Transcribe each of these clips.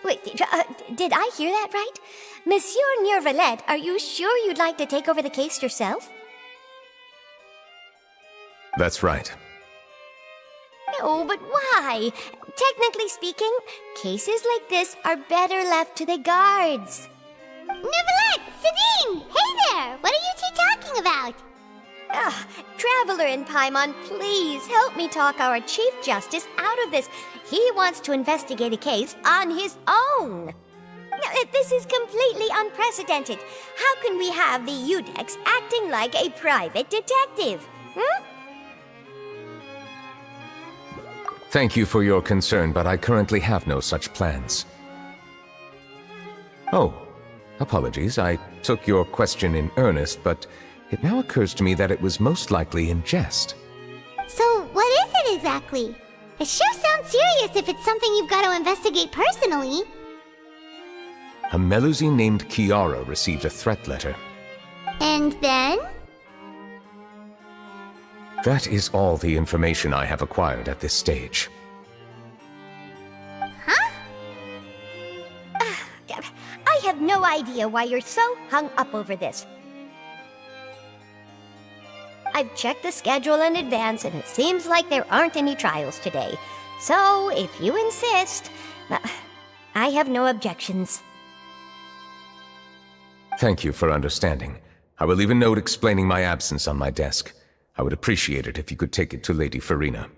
Wait, did I hear that right? Monsieur Neuvillette, are you sure you'd like to take over the case yourself? That's right. No, but why? Technically speaking, cases like this are better left to the guards. Neuvillette! Sidine! Hey there! What are you two talking about? Traveler in Paimon, please help me talk our Chief Justice out of this. He wants to investigate a case on his own. This is completely unprecedented. How can we have the Udex acting like a private detective? Thank you for your concern, but I currently have no such plans. Oh, apologies. I took your question in earnest, but it now occurs to me that it was most likely in jest. So, what is it exactly? It sure sounds serious if it's something you've got to investigate personally. A Melusine named Kiara received a threat letter. And then? That is all the information I have acquired at this stage. Huh? I have no idea why you're so hung up over this. I've checked the schedule in advance, and it seems like there aren't any trials today. So, if you insist, I have no objections. Thank you for understanding. I will leave a note explaining my absence on my desk. I would appreciate it if you could take it to Lady Farina.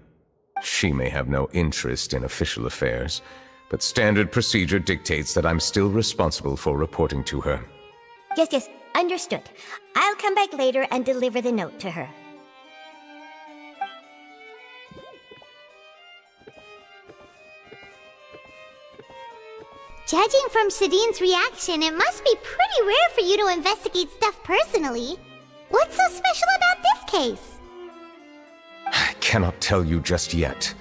She may have no interest in official affairs, but standard procedure dictates that I'm still responsible for reporting to her. Yes, understood. I'll come back later and deliver the note to her. Judging from Sidine's reaction, it must be pretty rare for you to investigate stuff personally. What's so special about this case? I cannot tell you just yet,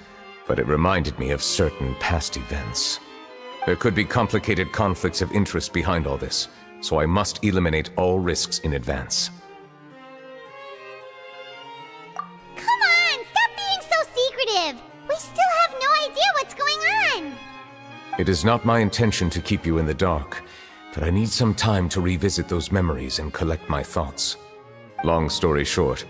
but it reminded me of certain past events. There could be complicated conflicts of interest behind all this, so I must eliminate all risks in advance. Come on, stop being so secretive! We still have no idea what's going on! It is not my intention to keep you in the dark, but I need some time to revisit those memories and collect my thoughts. Long story short,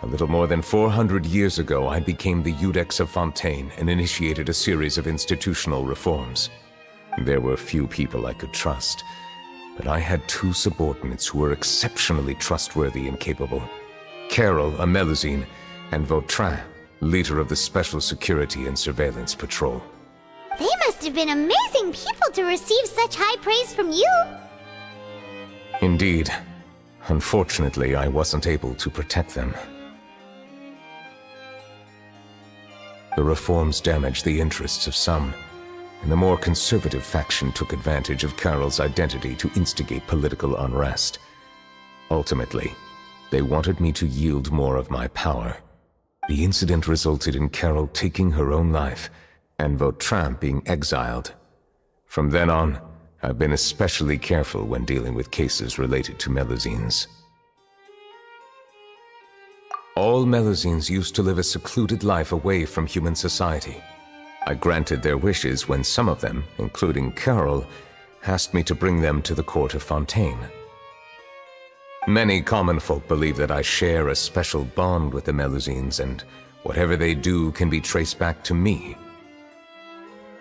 a little more than 400 years ago I became the Udex of Fontaine and initiated a series of institutional reforms. There were few people I could trust, but I had two subordinates who were exceptionally trustworthy and capable. Carol, a Melusine, and Vautrin, leader of the Special Security and Surveillance Patrol. They must have been amazing people to receive such high praise from you! Indeed. Unfortunately, I wasn't able to protect them. The reforms damaged the interests of some, and the more conservative faction took advantage of Carol's identity to instigate political unrest. Ultimately, they wanted me to yield more of my power. The incident resulted in Carol taking her own life, and Vautrin being exiled. From then on, I've been especially careful when dealing with cases related to Melusines. All Melusines used to live a secluded life away from human society. I granted their wishes when some of them, including Carol, asked me to bring them to the court of Fontaine. Many common folk believe that I share a special bond with the Melusines, and whatever they do can be traced back to me.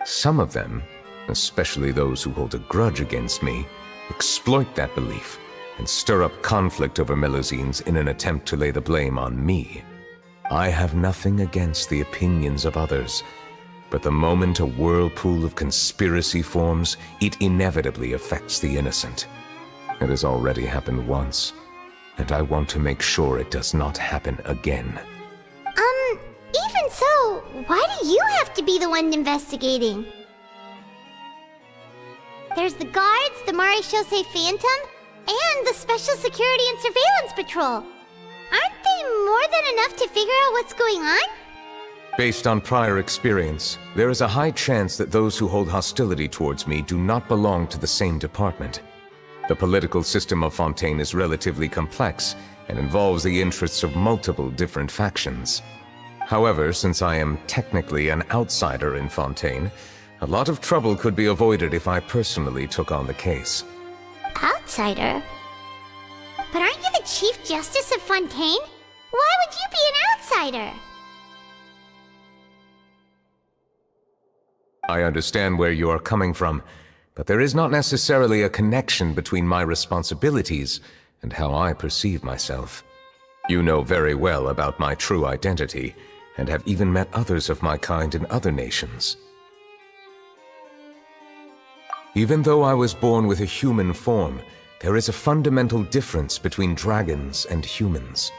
Some of them, especially those who hold a grudge against me, exploit that belief and stir up conflict over Melusines in an attempt to lay the blame on me. I have nothing against the opinions of others, but the moment a whirlpool of conspiracy forms, it inevitably affects the innocent. It has already happened once, and I want to make sure it does not happen again. Even so, why do you have to be the one investigating? There's the guards, the Marechaussee Phantom, and the Special Security and Surveillance Patrol. Aren't they more than enough to figure out what's going on? Based on prior experience, there is a high chance that those who hold hostility towards me do not belong to the same department. The political system of Fontaine is relatively complex and involves the interests of multiple different factions. However, since I am technically an outsider in Fontaine, A lot of trouble could be avoided if I personally took on the case. Outsider? But aren't you the Chief Justice of Fontaine? Why would you be an outsider? I understand where you are coming from, but there is not necessarily a connection between my responsibilities and how I perceive myself. You know very well about my true identity, and have even met others of my kind in other nations. Even though I was born with a human form, there is a fundamental difference between dragons and humans.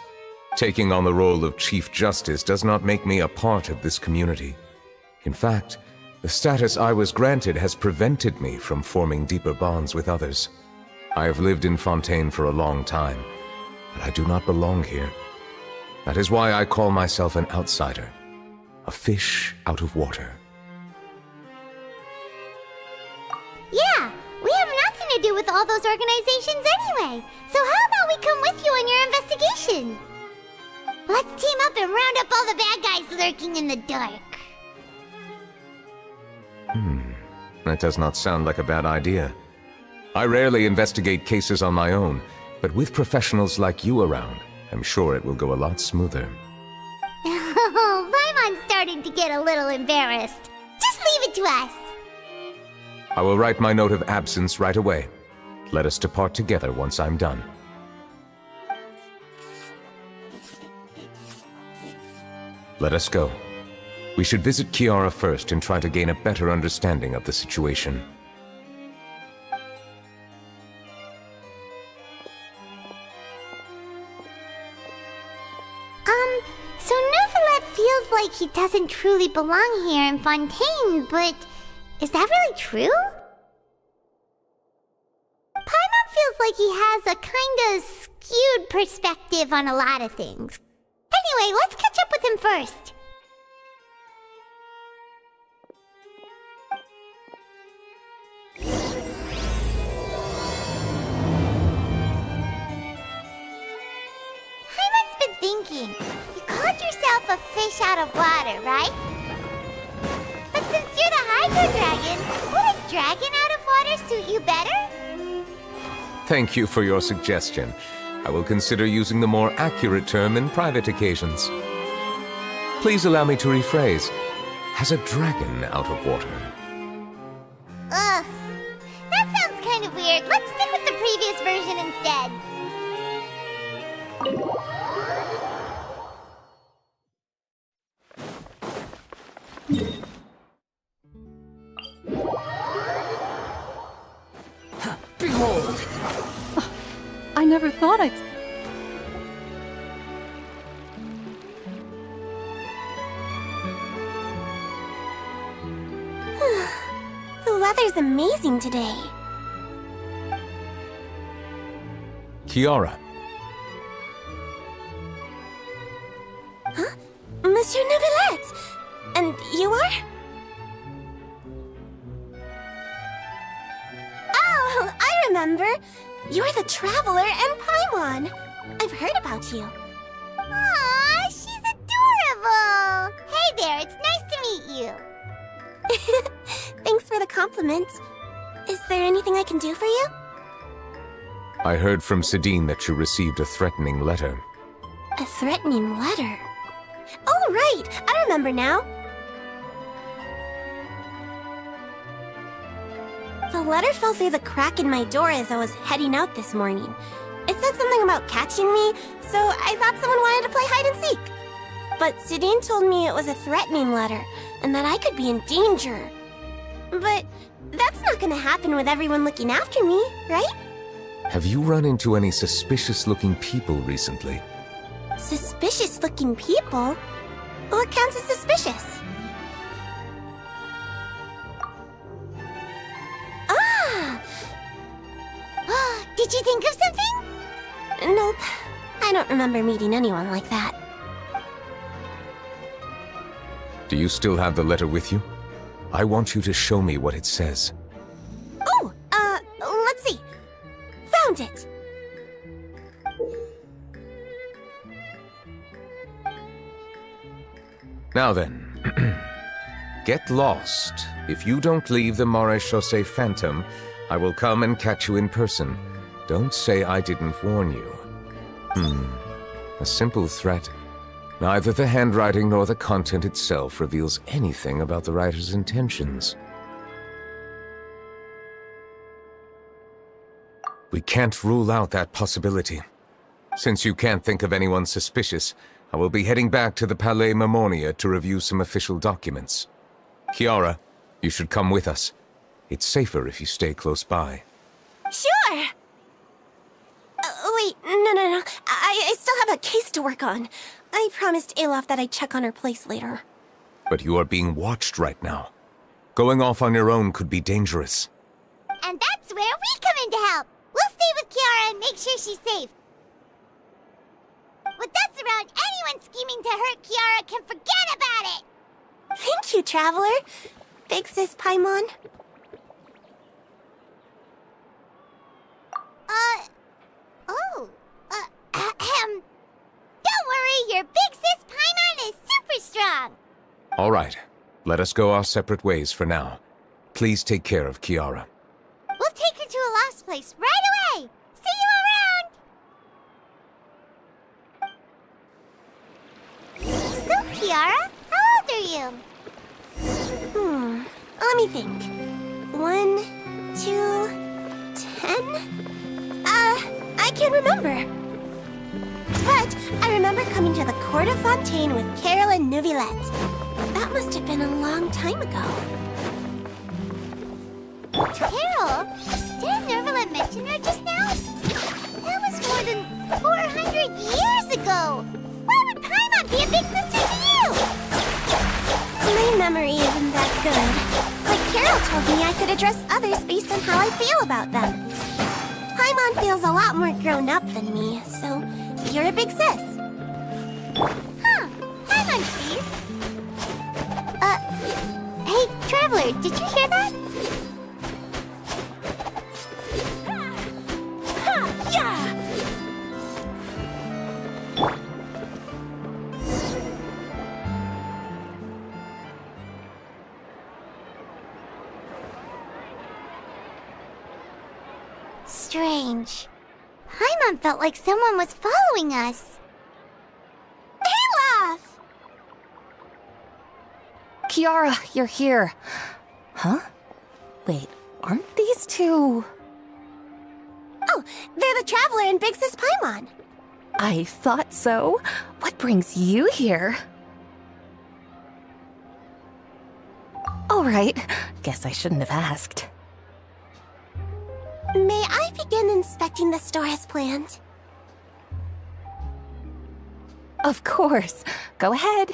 Taking on the role of Chief Justice does not make me a part of this community. In fact, the status I was granted has prevented me from forming deeper bonds with others. I have lived in Fontaine for a long time, but I do not belong here. That is why I call myself an outsider, a fish out of water. Yeah, we have nothing to do with all those organizations anyway. So how about we come with you on your investigation? Let's team up and round up all the bad guys lurking in the dark. That does not sound like a bad idea. I rarely investigate cases on my own, but with professionals like you around, I'm sure it will go a lot smoother. Oh, Paimon's starting to get a little embarrassed. Just leave it to us. I will write my note of absence right away. Let us depart together once I'm done. Let us go. We should visit Kiara first and try to gain a better understanding of the situation. So Neuvillette feels like he doesn't truly belong here in Fontaine, but is that really true? Paimon feels like he has a kinda skewed perspective on a lot of things. Anyway, let's catch up with him first. Paimon's been thinking. You called yourself a fish out of water, right? But since you're the Hydro Dragon, would a dragon out of water suit you better? Thank you for your suggestion. I will consider using the more accurate term in private occasions. Please allow me to rephrase. Has a dragon out of water? Ugh. That sounds kind of weird. Let's stick with the previous version instead. Behold! I never thought I'd... The weather's amazing today. Kiara. Huh? Monsieur Neuvillette! And you are? Oh, I remember. You're the Traveler and Paimon. I've heard about you. Aw, she's adorable. Hey there, it's nice to meet you. Thanks for the compliment. Is there anything I can do for you? I heard from Sidine that you received a threatening letter. A threatening letter? Oh, right! I remember now. The letter fell through the crack in my door as I was heading out this morning. It said something about catching me, so I thought someone wanted to play hide and seek. But Sidine told me it was a threatening letter, and that I could be in danger. But that's not gonna happen with everyone looking after me, right? Have you run into any suspicious-looking people recently? Suspicious-looking people? What counts as suspicious? Ah! Did you think of something? Nope. I don't remember meeting anyone like that. Do you still have the letter with you? I want you to show me what it says. Oh, let's see. Found it! Now then, get lost If you don't leave the Maréchaussée Phantom, I will come and catch you in person. Don't say I didn't warn you. A simple threat. Neither the handwriting nor the content itself reveals anything about the writer's intentions. We can't rule out that possibility. Since you can't think of anyone suspicious, I will be heading back to the Palais Mermonia to review some official documents. Kiara, you should come with us. It's safer if you stay close by. Sure! Wait, no. I still have a case to work on. I promised Alof that I'd check on her place later. But you are being watched right now. Going off on your own could be dangerous. And that's where we come in to help. We'll stay with Kiara and make sure she's safe. With us around, anyone scheming to hurt Kiara can forget about it! Thank you, Traveler. Big Sis Paimon. Don't worry, your big sis Paimon is super strong! All right, let us go our separate ways for now. Please take care of Kiara. We'll take her to a lost place right away! See you around! So, Kiara, how old are you? Let me think. 1, 2, 10? I can't remember. But I remember coming to the Court of Fontaine with Carol and Neuvillette. That must have been a long time ago. Carol? Didn't Neuvillette mention her just now? That was more than 400 years ago! Why would Paimon be a big sister to you? My memory isn't that good. Like Carol told me I could address others based on how I feel about them. Paimon feels a lot more grown up than me, so you're a big sis. Huh. Paimon, please. Hey, Traveler, did you hear that? Yeah! Strange. Paimon felt like someone was following us. Olaf! Kiara, you're here. Huh? Wait, aren't these two... Oh, they're the Traveler and Big Sis Paimon. I thought so. What brings you here? All right, guess I shouldn't have asked. May I begin inspecting the store as planned? Of course. Go ahead.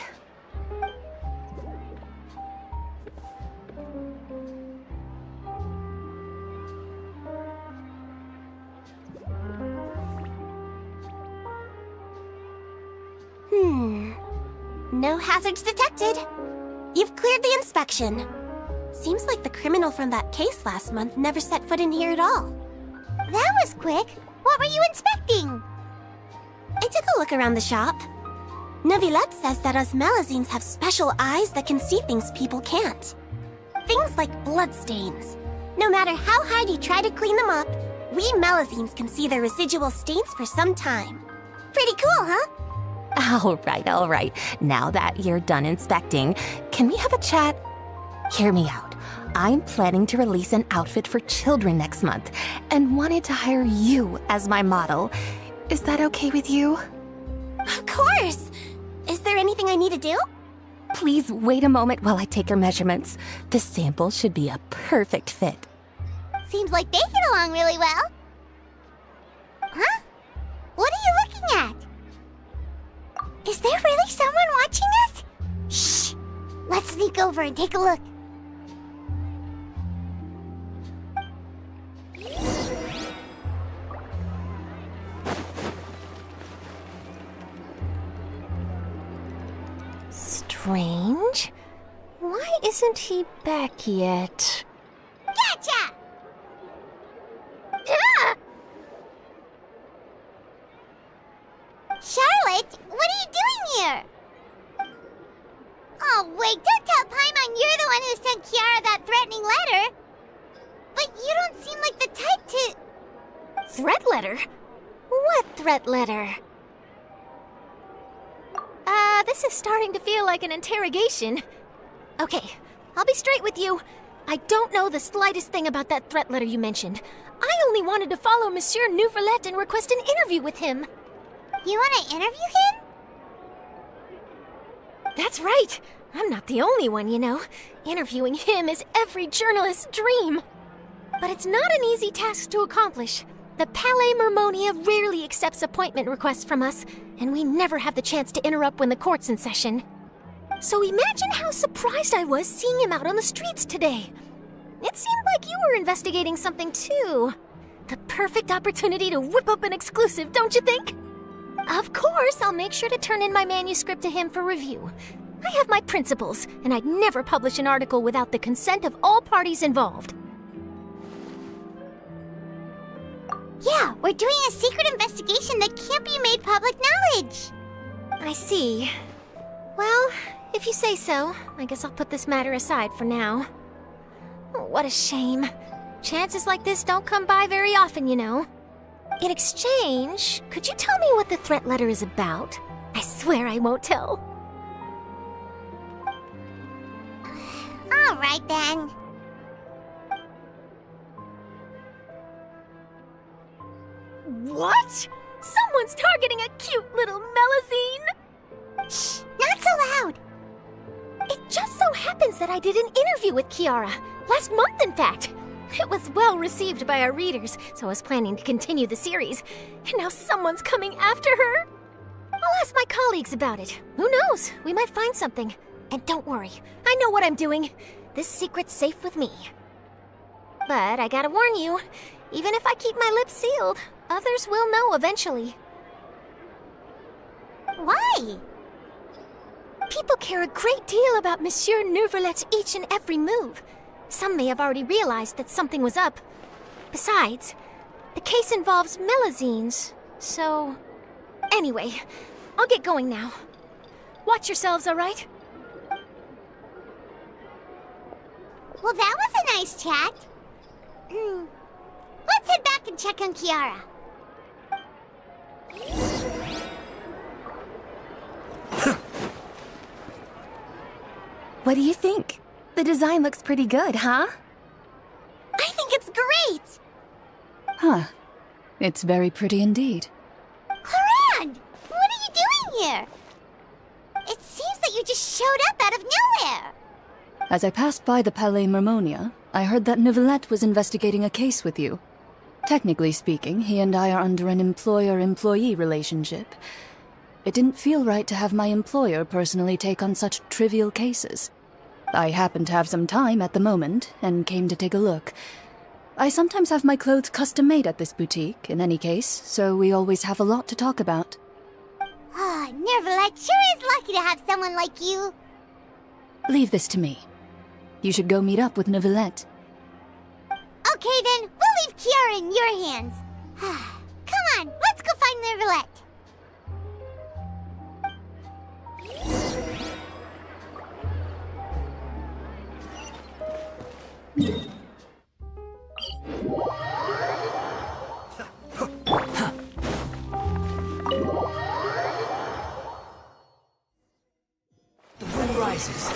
No hazards detected. You've cleared the inspection. Seems like the criminal from that case last month never set foot in here at all. That was quick. What were you inspecting? I took a look around the shop. Neuvillette says that us Melazines have special eyes that can see things people can't. Things like bloodstains. No matter how hard you try to clean them up, we Melazines can see their residual stains for some time. Pretty cool, huh? All right. Now that you're done inspecting, can we have a chat? Hear me out. I'm planning to release an outfit for children next month and wanted to hire you as my model. Is that okay with you? Of course! Is there anything I need to do? Please wait a moment while I take your measurements. The sample should be a perfect fit. Seems like they get along really well. Huh? What are you looking at? Is there really someone watching us? Shh! Let's sneak over and take a look. Strange. Why isn't he back yet? Gotcha! Ah! Charlotte, what are you doing here? Oh, wait, don't tell Paimon you're the one who sent Kiara that threatening letter. But you don't seem like the type to... Threat letter? What threat letter? This is starting to feel like an interrogation. Okay, I'll be straight with you. I don't know the slightest thing about that threat letter you mentioned. I only wanted to follow Monsieur Neuvillette and request an interview with him. You want to interview him? That's right. I'm not the only one, you know. Interviewing him is every journalist's dream. But it's not an easy task to accomplish. The Palais Mermonia rarely accepts appointment requests from us, and we never have the chance to interrupt when the court's in session. So imagine how surprised I was seeing him out on the streets today. It seemed like you were investigating something too. The perfect opportunity to whip up an exclusive, don't you think? Of course, I'll make sure to turn in my manuscript to him for review. I have my principles, and I'd never publish an article without the consent of all parties involved. Yeah, we're doing a secret investigation that can't be made public knowledge. I see. Well, if you say so, I guess I'll put this matter aside for now. Oh, what a shame. Chances like this don't come by very often, you know. In exchange, could you tell me what the threat letter is about? I swear I won't tell. All right, then. What? Someone's targeting a cute little Melazine? Shh, not so loud. It just so happens that I did an interview with Kiara. Last month, in fact. It was well received by our readers, so I was planning to continue the series. And now someone's coming after her. I'll ask my colleagues about it. Who knows? We might find something. And don't worry, I know what I'm doing. This secret's safe with me. But I gotta warn you, even if I keep my lips sealed, others will know eventually. Why? People care a great deal about Monsieur Neuvillette's each and every move. Some may have already realized that something was up. Besides, the case involves Melazines, so... Anyway, I'll get going now. Watch yourselves, all right? Well, that was a nice chat. Let's head back and check on Kiara. What do you think? The design looks pretty good, huh? I think it's great! Huh. It's very pretty indeed. Clorinde! What are you doing here? It seems that you just showed up out of nowhere. As I passed by the Palais Mermonia, I heard that Neuvillette was investigating a case with you. Technically speaking, he and I are under an employer-employee relationship. It didn't feel right to have my employer personally take on such trivial cases. I happened to have some time at the moment, and came to take a look. I sometimes have my clothes custom-made at this boutique, in any case, so we always have a lot to talk about. Ah, Neuvillette sure is lucky to have someone like you. Leave this to me. You should go meet up with Neuvillette. Okay then, we'll leave Kiara in your hands. Come on, let's go find Neuvillette. The wind rises.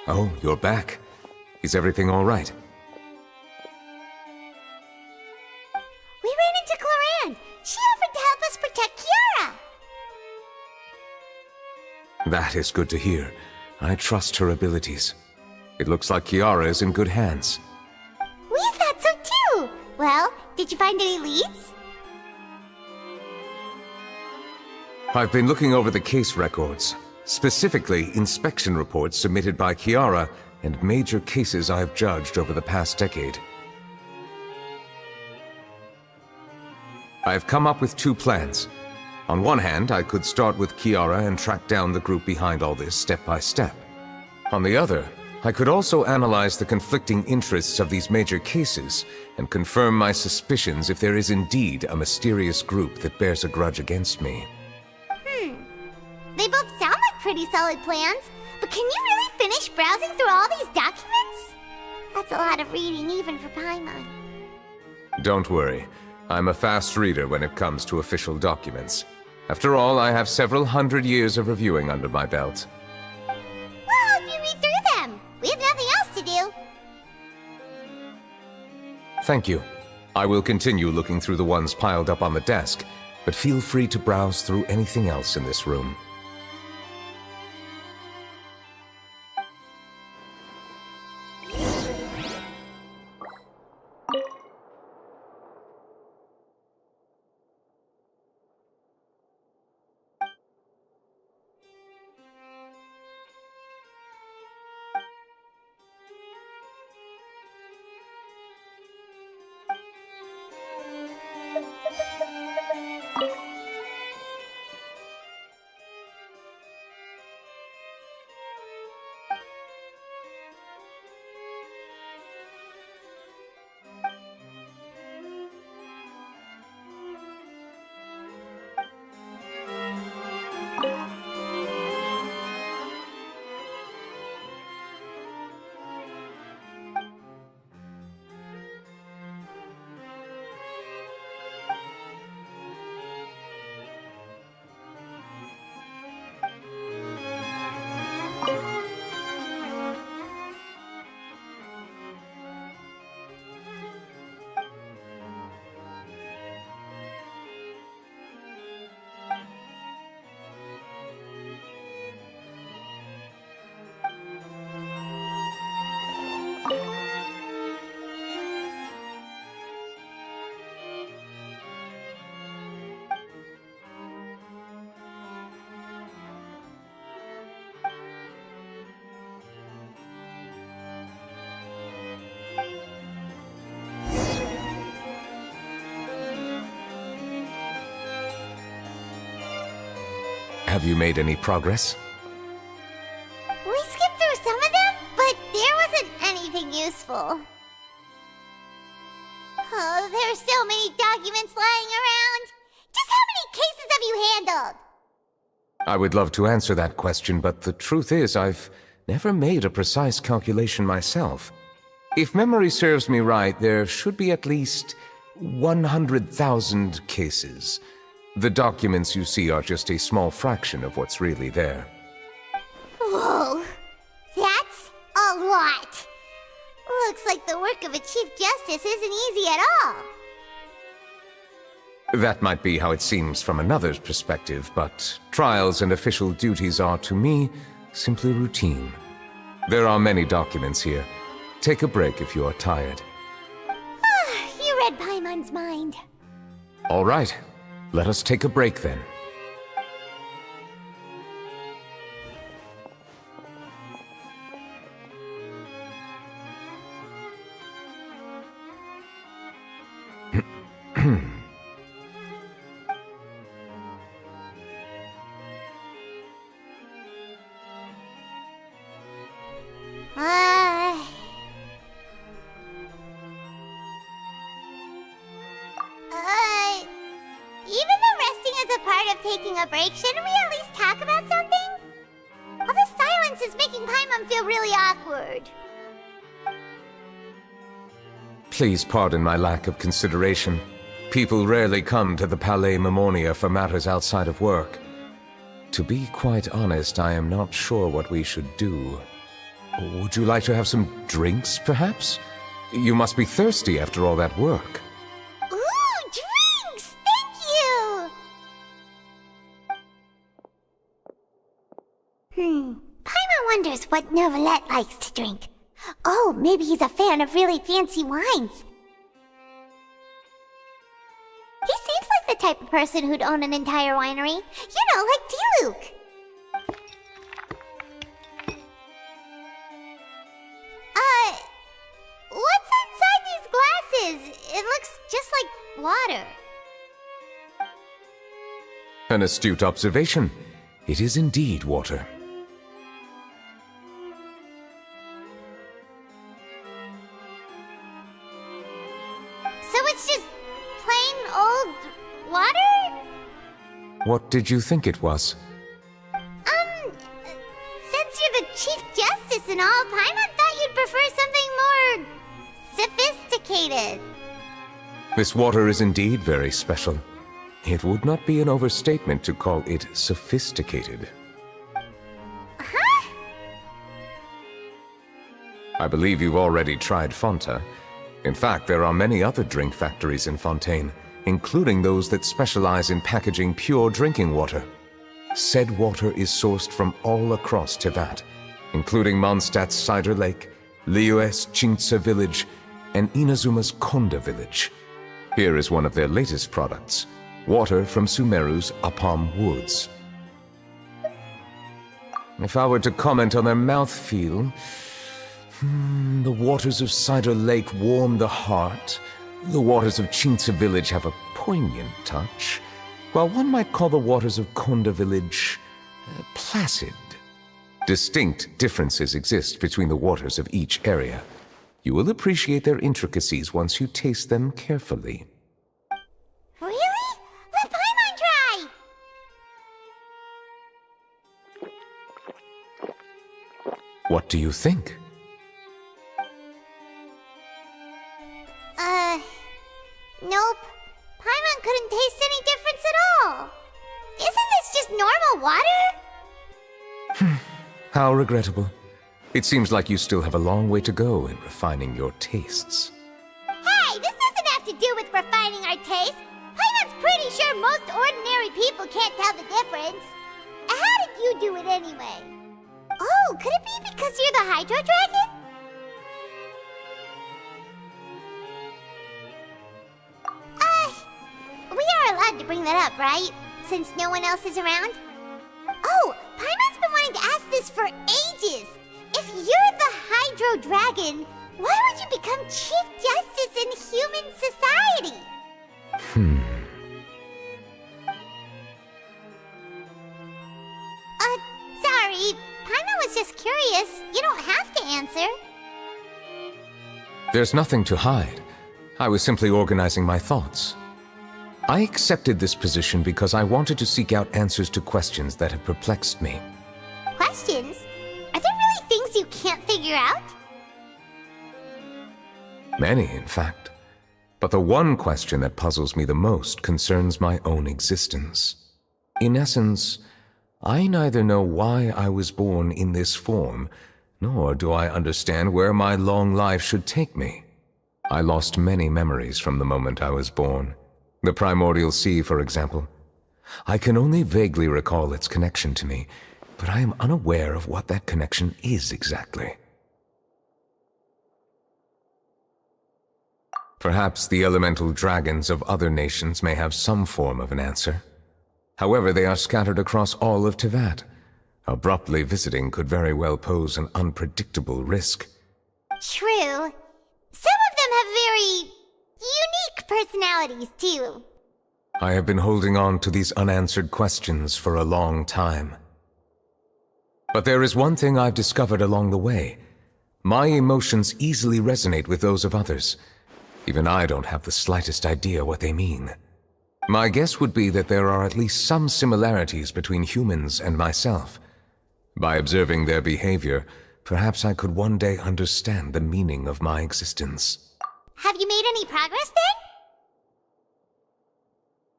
Oh, you're back. Is everything all right? We ran into Clorinde. She offered to help us protect Kiara. That is good to hear. I trust her abilities. It looks like Kiara is in good hands. We thought so too. Well, did you find any leads? I've been looking over the case records, specifically inspection reports submitted by Kiara and major cases I've judged over the past decade. I've come up with two plans. On one hand, I could start with Kiara and track down the group behind all this step by step. On the other, I could also analyze the conflicting interests of these major cases and confirm my suspicions if there is indeed a mysterious group that bears a grudge against me. They both sound like pretty solid plans, but can you really finish browsing through all these documents? That's a lot of reading even for Paimon. Don't worry. I'm a fast reader when it comes to official documents. After all, I have several hundred years of reviewing under my belt. Well, help you read through them. We have nothing else to do. Thank you. I will continue looking through the ones piled up on the desk, but feel free to browse through anything else in this room. Have you made any progress? We skipped through some of them, but there wasn't anything useful. Oh, there are so many documents lying around. Just how many cases have you handled? I would love to answer that question, but the truth is I've never made a precise calculation myself. If memory serves me right, there should be at least 100,000 cases. The documents you see are just a small fraction of what's really there. Whoa, that's a lot. Looks like the work of a Chief Justice isn't easy at all. That might be how it seems from another's perspective, but trials and official duties are, to me, simply routine. There are many documents here. Take a break if you are tired. You read Paimon's mind. All right. Let us take a break then. Even though resting is a part of taking a break, shouldn't we at least talk about something? All this silence is making Paimon feel really awkward. Please pardon my lack of consideration. People rarely come to the Palais Mermonia for matters outside of work. To be quite honest, I am not sure what we should do. Would you like to have some drinks, perhaps? You must be thirsty after all that work. Ooh, drinks! Thank you! Paimon wonders what Neuvillette likes to drink. Oh, maybe he's a fan of really fancy wines. He seems like the type of person who'd own an entire winery. You know, like D-Luke. What's inside these glasses? It looks just like water. An astute observation. It is indeed water. What did you think it was? Since you're the Chief Justice and all, Paimon thought you'd prefer something more sophisticated. This water is indeed very special. It would not be an overstatement to call it sophisticated. Huh? I believe you've already tried Fonta. In fact, there are many other drink factories in Fontaine, including those that specialize in packaging pure drinking water. Said water is sourced from all across Teyvat, including Mondstadt's Cider Lake, Liyue's Chintsa village, and Inazuma's Konda village. Here is one of their latest products, water from Sumeru's Apam Woods. If I were to comment on their mouthfeel, the waters of Cider Lake warm the heart. The waters of Chintsa village have a poignant touch, while one might call the waters of Konda village placid. Distinct differences exist between the waters of each area. You will appreciate their intricacies once you taste them carefully. Really? Let Paimon try! What do you think? Nope. Paimon couldn't taste any difference at all. Isn't this just normal water? How regrettable. It seems like you still have a long way to go in refining your tastes. Hey, this doesn't have to do with refining our taste. Paimon's pretty sure most ordinary people can't tell the difference. How did you do it anyway? Oh, could it be because you're the Hydro Dragon? We are allowed to bring that up, right? Since no one else is around? Oh, Paimon's been wanting to ask this for ages! If you're the Hydro Dragon, why would you become Chief Justice in human society? Sorry. Paimon was just curious. You don't have to answer. There's nothing to hide. I was simply organizing my thoughts. I accepted this position because I wanted to seek out answers to questions that have perplexed me. Questions? Are there really things you can't figure out? Many, in fact. But the one question that puzzles me the most concerns my own existence. In essence, I neither know why I was born in this form, nor do I understand where my long life should take me. I lost many memories from the moment I was born. The primordial sea, for example. I can only vaguely recall its connection to me, but I am unaware of what that connection is exactly. Perhaps the elemental dragons of other nations may have some form of an answer. However, they are scattered across all of Teyvat. Abruptly visiting could very well pose an unpredictable risk. True. Some of them have very unique personalities, too. I have been holding on to these unanswered questions for a long time. But there is one thing I've discovered along the way. My emotions easily resonate with those of others. Even I don't have the slightest idea what they mean. My guess would be that there are at least some similarities between humans and myself. By observing their behavior, perhaps I could one day understand the meaning of my existence. Have you made any progress then?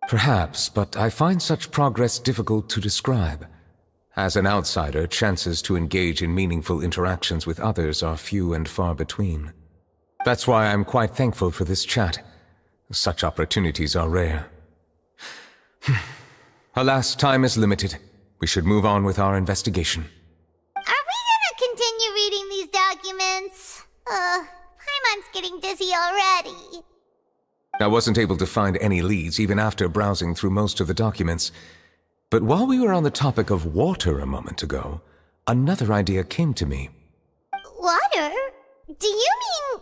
Perhaps, but I find such progress difficult to describe. As an outsider, chances to engage in meaningful interactions with others are few and far between. That's why I'm quite thankful for this chat. Such opportunities are rare. Alas, time is limited. We should move on with our investigation. Are we gonna continue reading these documents? Paimon's getting dizzy already. I wasn't able to find any leads even after browsing through most of the documents. But while we were on the topic of water a moment ago, another idea came to me. Water? Do you mean...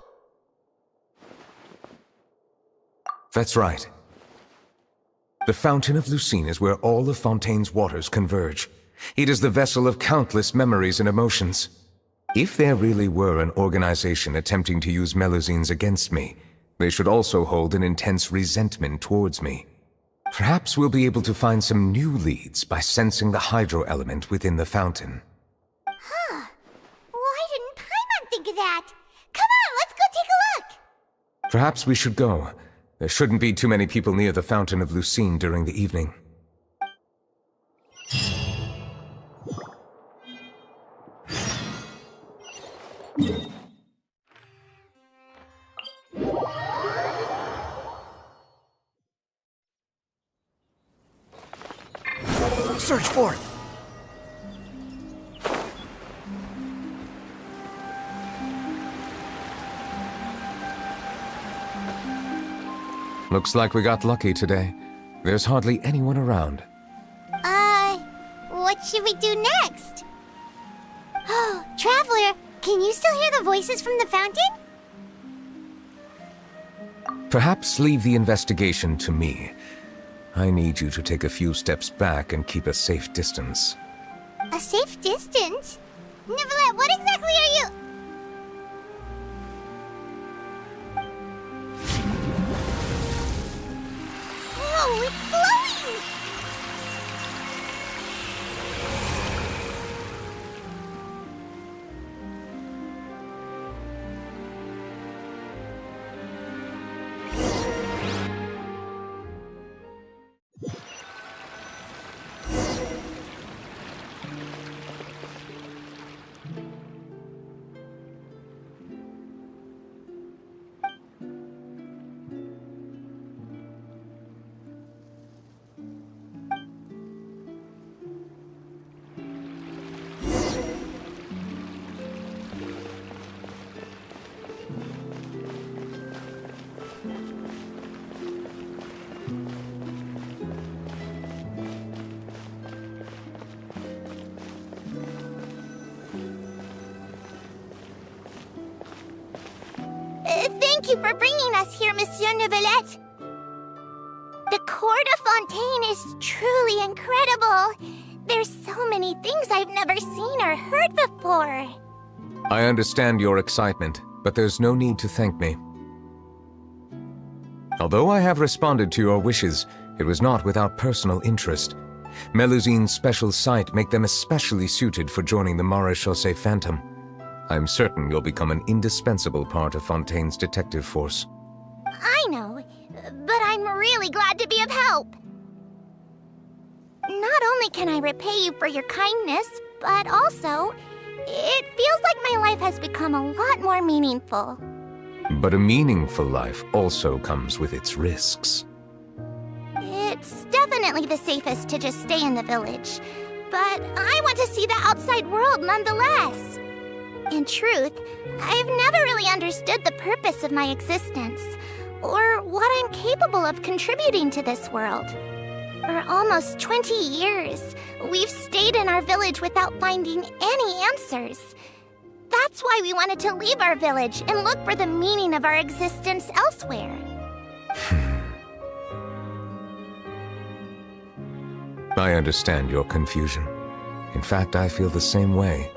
That's right. The Fountain of Lucine is where all of Fontaine's waters converge. It is the vessel of countless memories and emotions. If there really were an organization attempting to use Melusines against me, they should also hold an intense resentment towards me. Perhaps we'll be able to find some new leads by sensing the hydro element within the fountain. Huh. Why didn't Paimon think of that? Come on, let's go take a look! Perhaps we should go. There shouldn't be too many people near the Fountain of Lucine during the evening. Search for it! Looks like we got lucky today. There's hardly anyone around. What should we do next? Oh, Traveler, can you still hear the voices from the fountain? Perhaps leave the investigation to me. I need you to take a few steps back and keep a safe distance. A safe distance? Neuvillette, what exactly are you... Oh, it's glowing! Thank you for bringing us here, Monsieur Neuvillette. The Court of Fontaine is truly incredible. There's so many things I've never seen or heard before. I understand your excitement, but there's no need to thank me. Although I have responded to your wishes, it was not without personal interest. Melusine's special sight make them especially suited for joining the Maréchaussée Phantom. I'm certain you'll become an indispensable part of Fontaine's detective force. I know, but I'm really glad to be of help. Not only can I repay you for your kindness, but also, it feels like my life has become a lot more meaningful. But a meaningful life also comes with its risks. It's definitely the safest to just stay in the village, but I want to see the outside world nonetheless. In truth, I've never really understood the purpose of my existence, or what I'm capable of contributing to this world. For almost 20 years, we've stayed in our village without finding any answers. That's why we wanted to leave our village and look for the meaning of our existence elsewhere. I understand your confusion. In fact, I feel the same way.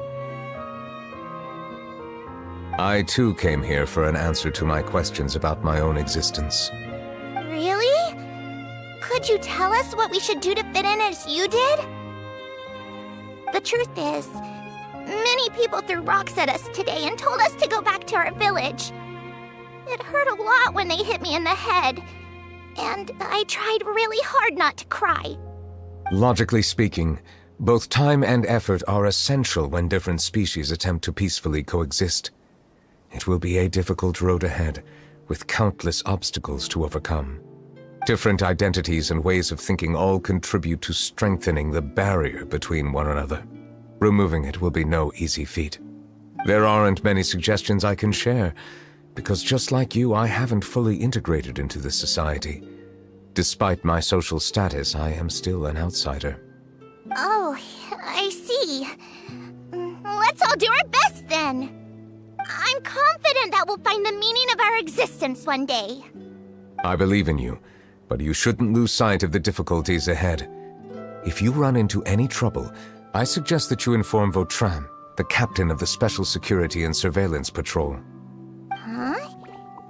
I too came here for an answer to my questions about my own existence. Really? Could you tell us what we should do to fit in as you did? The truth is, many people threw rocks at us today and told us to go back to our village. It hurt a lot when they hit me in the head, and I tried really hard not to cry. Logically speaking, both time and effort are essential when different species attempt to peacefully coexist. It will be a difficult road ahead, with countless obstacles to overcome. Different identities and ways of thinking all contribute to strengthening the barrier between one another. Removing it will be no easy feat. There aren't many suggestions I can share, because just like you, I haven't fully integrated into this society. Despite my social status, I am still an outsider. Oh, I see. Let's all do our best then. I'm confident that we'll find the meaning of our existence one day. I believe in you, but you shouldn't lose sight of the difficulties ahead. If you run into any trouble, I suggest that you inform Vautrin, the captain of the Special Security and Surveillance Patrol. Huh?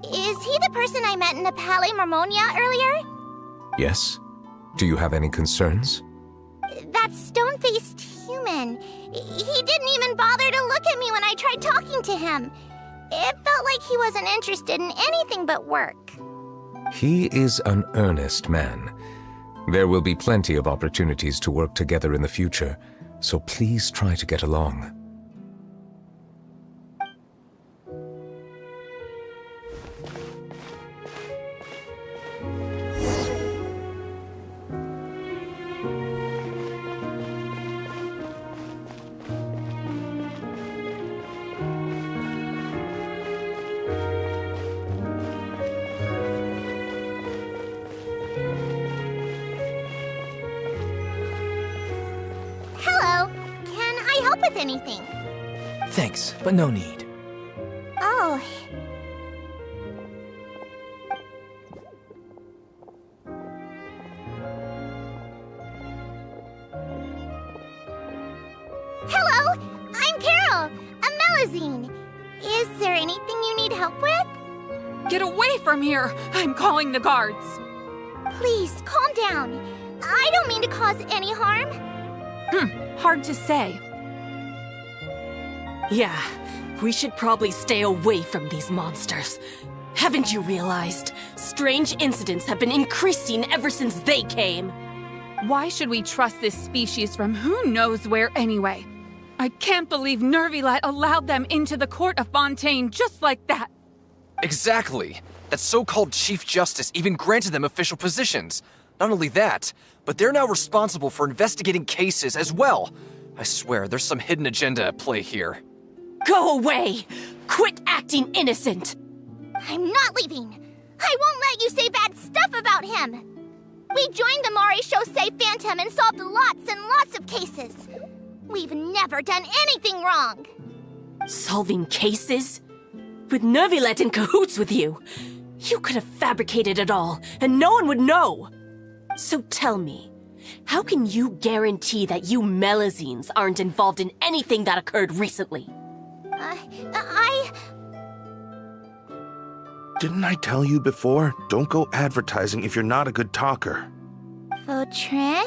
Is he the person I met in the Palais Marmonia earlier? Yes, Do you have any concerns? That stone-faced human. He didn't even bother to look at me when I tried talking to him. It felt like he wasn't interested in anything but work. He is an earnest man. There will be plenty of opportunities to work together in the future, so please try to get along. Hello. Can I help with anything? Thanks, but no need. Oh. Hello, I'm Carol, a Melazine. Is there anything you need help with? Get away from here! I'm calling the guards! Please, calm down. I don't mean to cause any harm. Hard to say. Yeah, we should probably stay away from these monsters. Haven't you realized? Strange incidents have been increasing ever since they came. Why should we trust this species from who knows where anyway? I can't believe Neuvillette allowed them into the court of Fontaine just like that. Exactly. That so-called Chief Justice even granted them official positions. Not only that, but they're now responsible for investigating cases as well. I swear, there's some hidden agenda at play here. Go away! Quit acting innocent! I'm not leaving. I won't let you say bad stuff about him. We joined the Mare Chaussee Phantom and solved lots and lots of cases. We've never done anything wrong. Solving cases? With Neuvillette in cahoots with you? You could have fabricated it all, and no one would know. So tell me, how can you guarantee that you Melazines aren't involved in anything that occurred recently? Didn't I tell you before? Don't go advertising if you're not a good talker. Vautrin?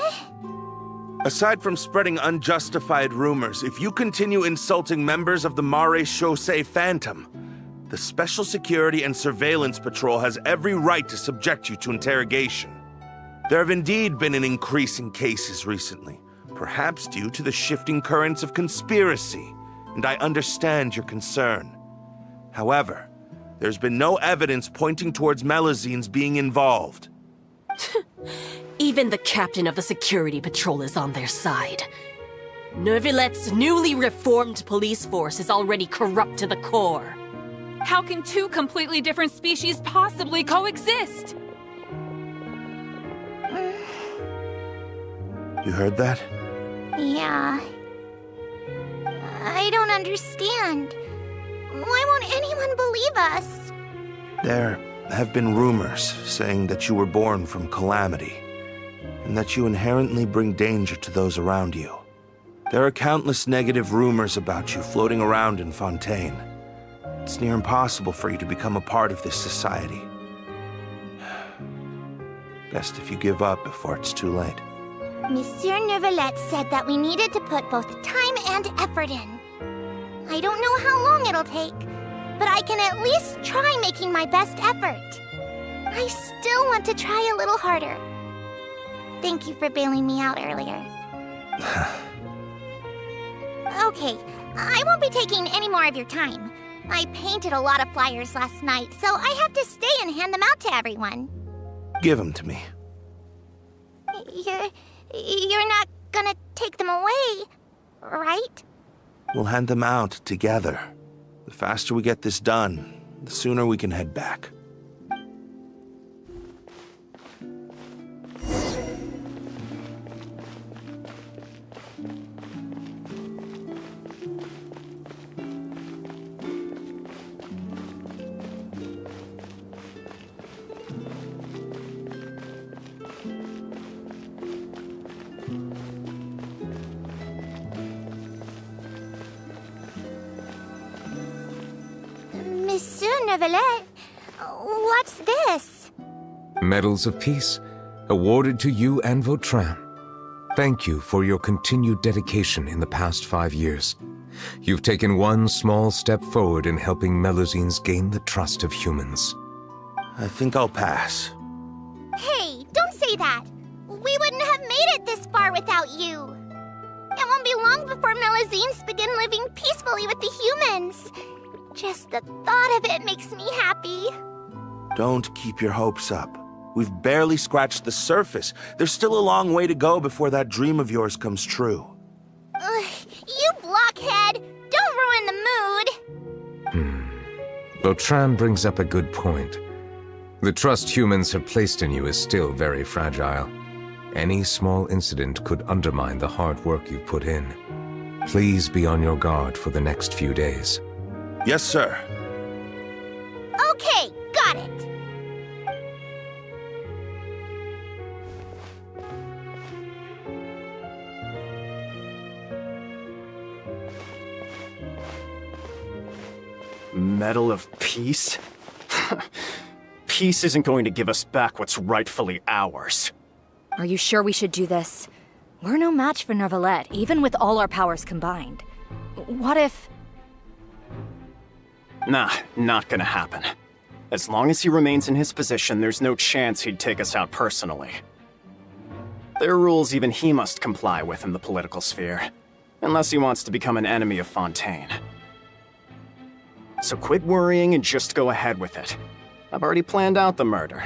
Aside from spreading unjustified rumors, if you continue insulting members of the Mare Chaussee Phantom, the Special Security and Surveillance Patrol has every right to subject you to interrogation. There have indeed been an increase in cases recently, perhaps due to the shifting currents of conspiracy, and I understand your concern. However, there's been no evidence pointing towards Melazines being involved. Even the captain of the security patrol is on their side. Neuvillette's newly reformed police force is already corrupt to the core. How can two completely different species possibly coexist? You heard that? Yeah. I don't understand. Why won't anyone believe us? There have been rumors saying that you were born from calamity, and that you inherently bring danger to those around you. There are countless negative rumors about you floating around in Fontaine. It's near impossible for you to become a part of this society. Best if you give up before it's too late. Monsieur Neuvillette said that we needed to put both time and effort in. I don't know how long it'll take, but I can at least try making my best effort. I still want to try a little harder. Thank you for bailing me out earlier. Okay, I won't be taking any more of your time. I painted a lot of flyers last night, so I have to stay and hand them out to everyone. Give them to me. You're not gonna take them away, right? We'll hand them out together. The faster we get this done, the sooner we can head back. Monsieur Neuvillette, what's this? Medals of Peace. awarded to you and Vautrin. Thank you for your continued dedication in the past 5 years. You've taken one small step forward in helping Melusines gain the trust of humans. I think I'll pass. Hey, don't say that. We wouldn't have made it this far without you. It won't be long before Melusines begin living peacefully with the humans. Just the thought of it makes me happy. Don't keep your hopes up. We've barely scratched the surface. There's still a long way to go before that dream of yours comes true. Ugh, you blockhead! Don't ruin the mood! Vautrin brings up a good point. The trust humans have placed in you is still very fragile. Any small incident could undermine the hard work you've put in. Please be on your guard for the next few days. Yes, sir. Okay, got it. Medal of Peace? Peace isn't going to give us back what's rightfully ours. Are you sure we should do this? We're no match for Neuvillette, even with all our powers combined. What if... Nah, not gonna happen. As long as he remains in his position, there's no chance he'd take us out personally. There are rules even he must comply with in the political sphere, unless he wants to become an enemy of Fontaine. So quit worrying and just go ahead with it. I've already planned out the murder.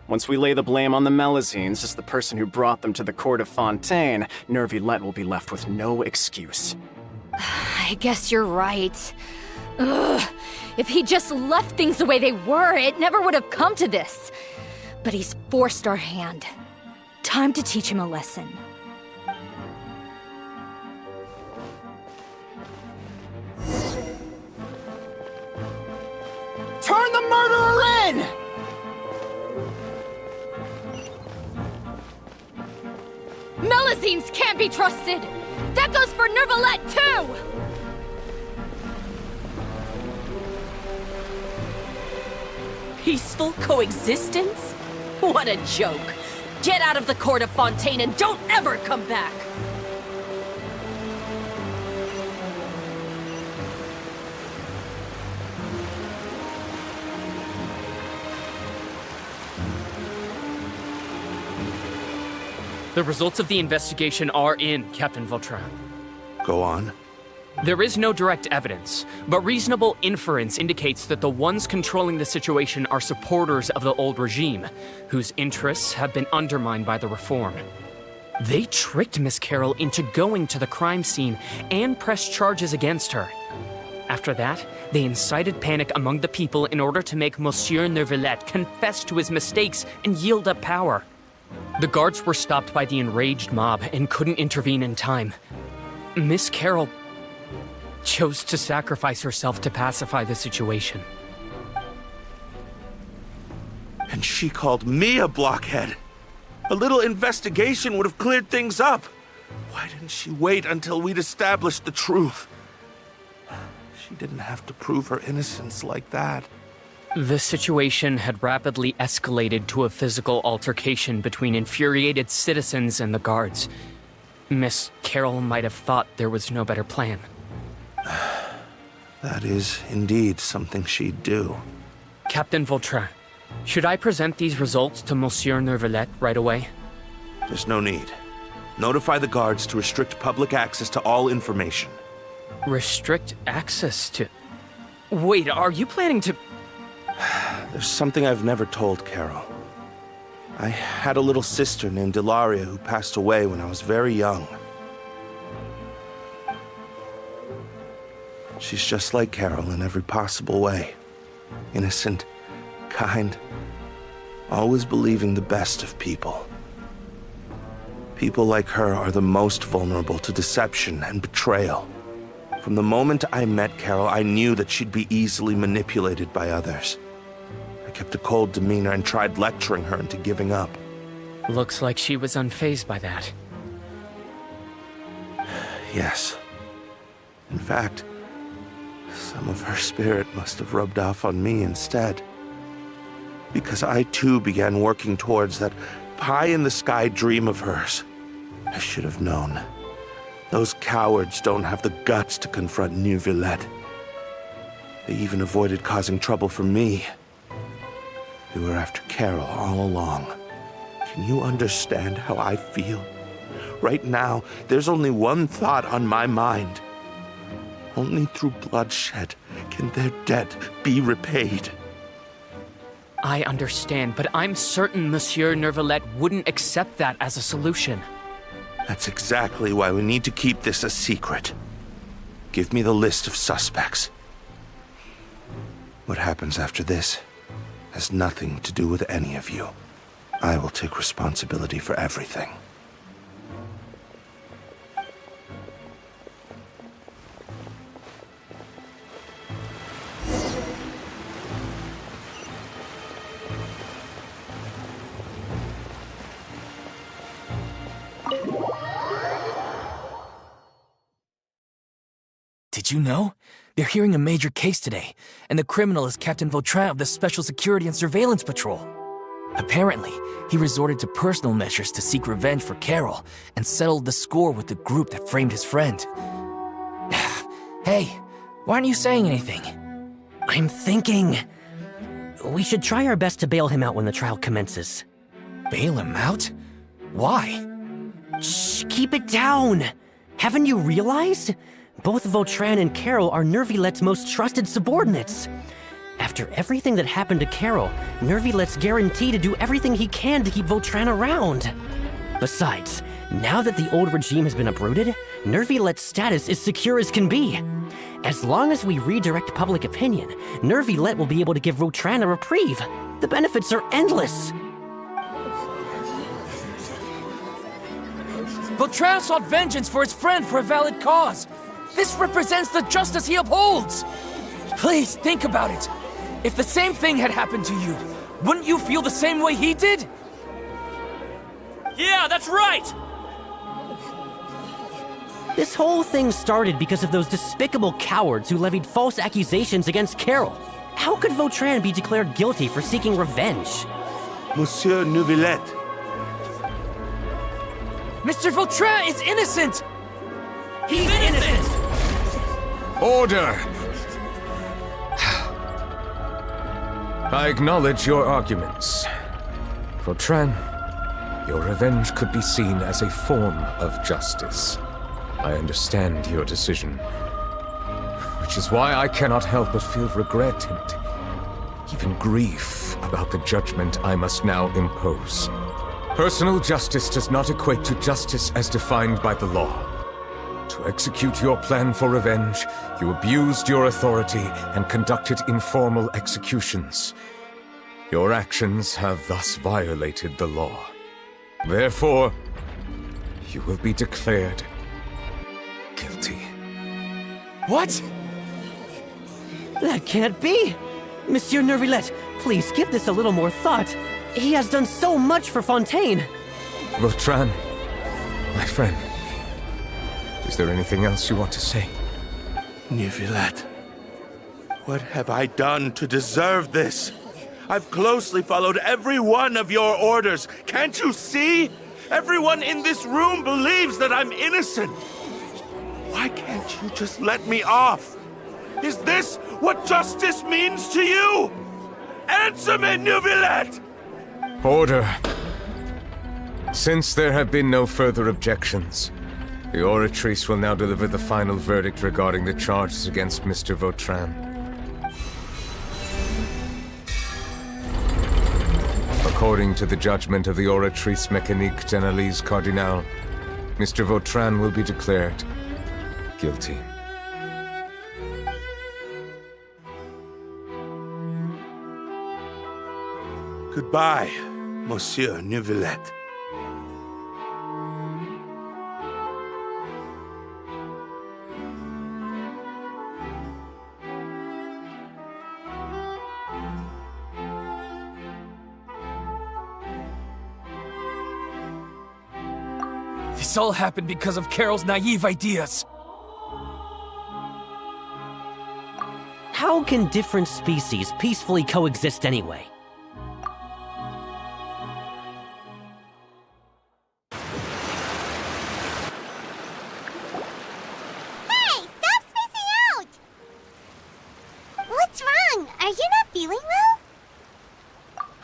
Once we lay the blame on the Melusines as the person who brought them to the court of Fontaine, Neuvillette will be left with no excuse. I guess you're right. Ugh. If he just left things the way they were, it never would have come to this. But he's forced our hand. Time to teach him a lesson. Turn the murderer in! Melusines can't be trusted! That goes for Neuvillette, too! Peaceful coexistence? What a joke. Get out of the court of Fontaine and don't ever come back! The results of the investigation are in, Captain Vautrin. Go on. There is no direct evidence, but reasonable inference indicates that the ones controlling the situation are supporters of the old regime, whose interests have been undermined by the reform. They tricked Miss Carroll into going to the crime scene and pressed charges against her. After that, they incited panic among the people in order to make Monsieur Neuvillette confess to his mistakes and yield up power. The guards were stopped by the enraged mob and couldn't intervene in time. Miss Carroll chose to sacrifice herself to pacify the situation. And she called me a blockhead. A little investigation would have cleared things up. Why didn't she wait until we'd established the truth? She didn't have to prove her innocence like that. The situation had rapidly escalated to a physical altercation between infuriated citizens and the guards. Miss Carroll might have thought there was no better plan. That is indeed something she'd do. Captain Vautrin, should I present these results to Monsieur Neuvillette right away? There's no need. Notify the guards to restrict public access to all information. Restrict access to... Wait, are you planning to... There's something I've never told Carol. I had a little sister named Ilaria who passed away when I was very young. She's just like Carol in every possible way. Innocent, kind, always believing the best of people. People like her are the most vulnerable to deception and betrayal. From the moment I met Carol, I knew that she'd be easily manipulated by others. I kept a cold demeanor and tried lecturing her into giving up. Looks like she was unfazed by that. Yes. In fact, some of her spirit must have rubbed off on me instead. Because I too began working towards that pie-in-the-sky dream of hers. I should have known. Those cowards don't have the guts to confront Neuvillette. They even avoided causing trouble for me. They were after Carol all along. Can you understand how I feel? Right now, there's only one thought on my mind. Only through bloodshed can their debt be repaid. I understand, but I'm certain Monsieur Neuvillette wouldn't accept that as a solution. That's exactly why we need to keep this a secret. Give me the list of suspects. What happens after this has nothing to do with any of you. I will take responsibility for everything. Did you know? They're hearing a major case today, and the criminal is Captain Vautrin of the Special Security and Surveillance Patrol. Apparently, he resorted to personal measures to seek revenge for Carol and settled the score with the group that framed his friend. Hey, why aren't you saying anything? I'm thinking... we should try our best to bail him out when the trial commences. Bail him out? Why? Shh, keep it down! Haven't you realized? Both Vautrin and Carol are Neuvillette's most trusted subordinates. After everything that happened to Carol, Neuvillette's guaranteed to do everything he can to keep Vautrin around. Besides, now that the old regime has been uprooted, Neuvillette's status is secure as can be. As long as we redirect public opinion, Neuvillette will be able to give Vautrin a reprieve. The benefits are endless. Vautrin sought vengeance for his friend for a valid cause. This represents the justice he upholds. Please, think about it. If the same thing had happened to you, wouldn't you feel the same way he did? Yeah, that's right! This whole thing started because of those despicable cowards who levied false accusations against Carol. How could Vautrin be declared guilty for seeking revenge? Monsieur Neuvillette. Mr. Vautrin is innocent! He's innocent! Order! I acknowledge your arguments. Vautrin, your revenge could be seen as a form of justice. I understand your decision, which is why I cannot help but feel regret and even grief about the judgment I must now impose. Personal justice does not equate to justice as defined by the law. To execute your plan for revenge, you abused your authority and conducted informal executions. Your actions have thus violated the law. Therefore, you will be declared guilty. What? That can't be! Monsieur Neuvillette, please give this a little more thought. He has done so much for Fontaine. Vautrin, my friend, is there anything else you want to say? Neuvillette, what have I done to deserve this? I've closely followed every one of your orders. Can't you see? Everyone in this room believes that I'm innocent. Why can't you just let me off? Is this what justice means to you? Answer me, Neuvillette! Order. Since there have been no further objections, the Oratrice will now deliver the final verdict regarding the charges against Mr. Vautrin. According to the judgment of the Oratrice Mécanique d'Analyse Cardinale, Mr. Vautrin will be declared guilty. Goodbye, Monsieur Neuvillette. This all happened because of Carol's naive ideas. How can different species peacefully coexist anyway?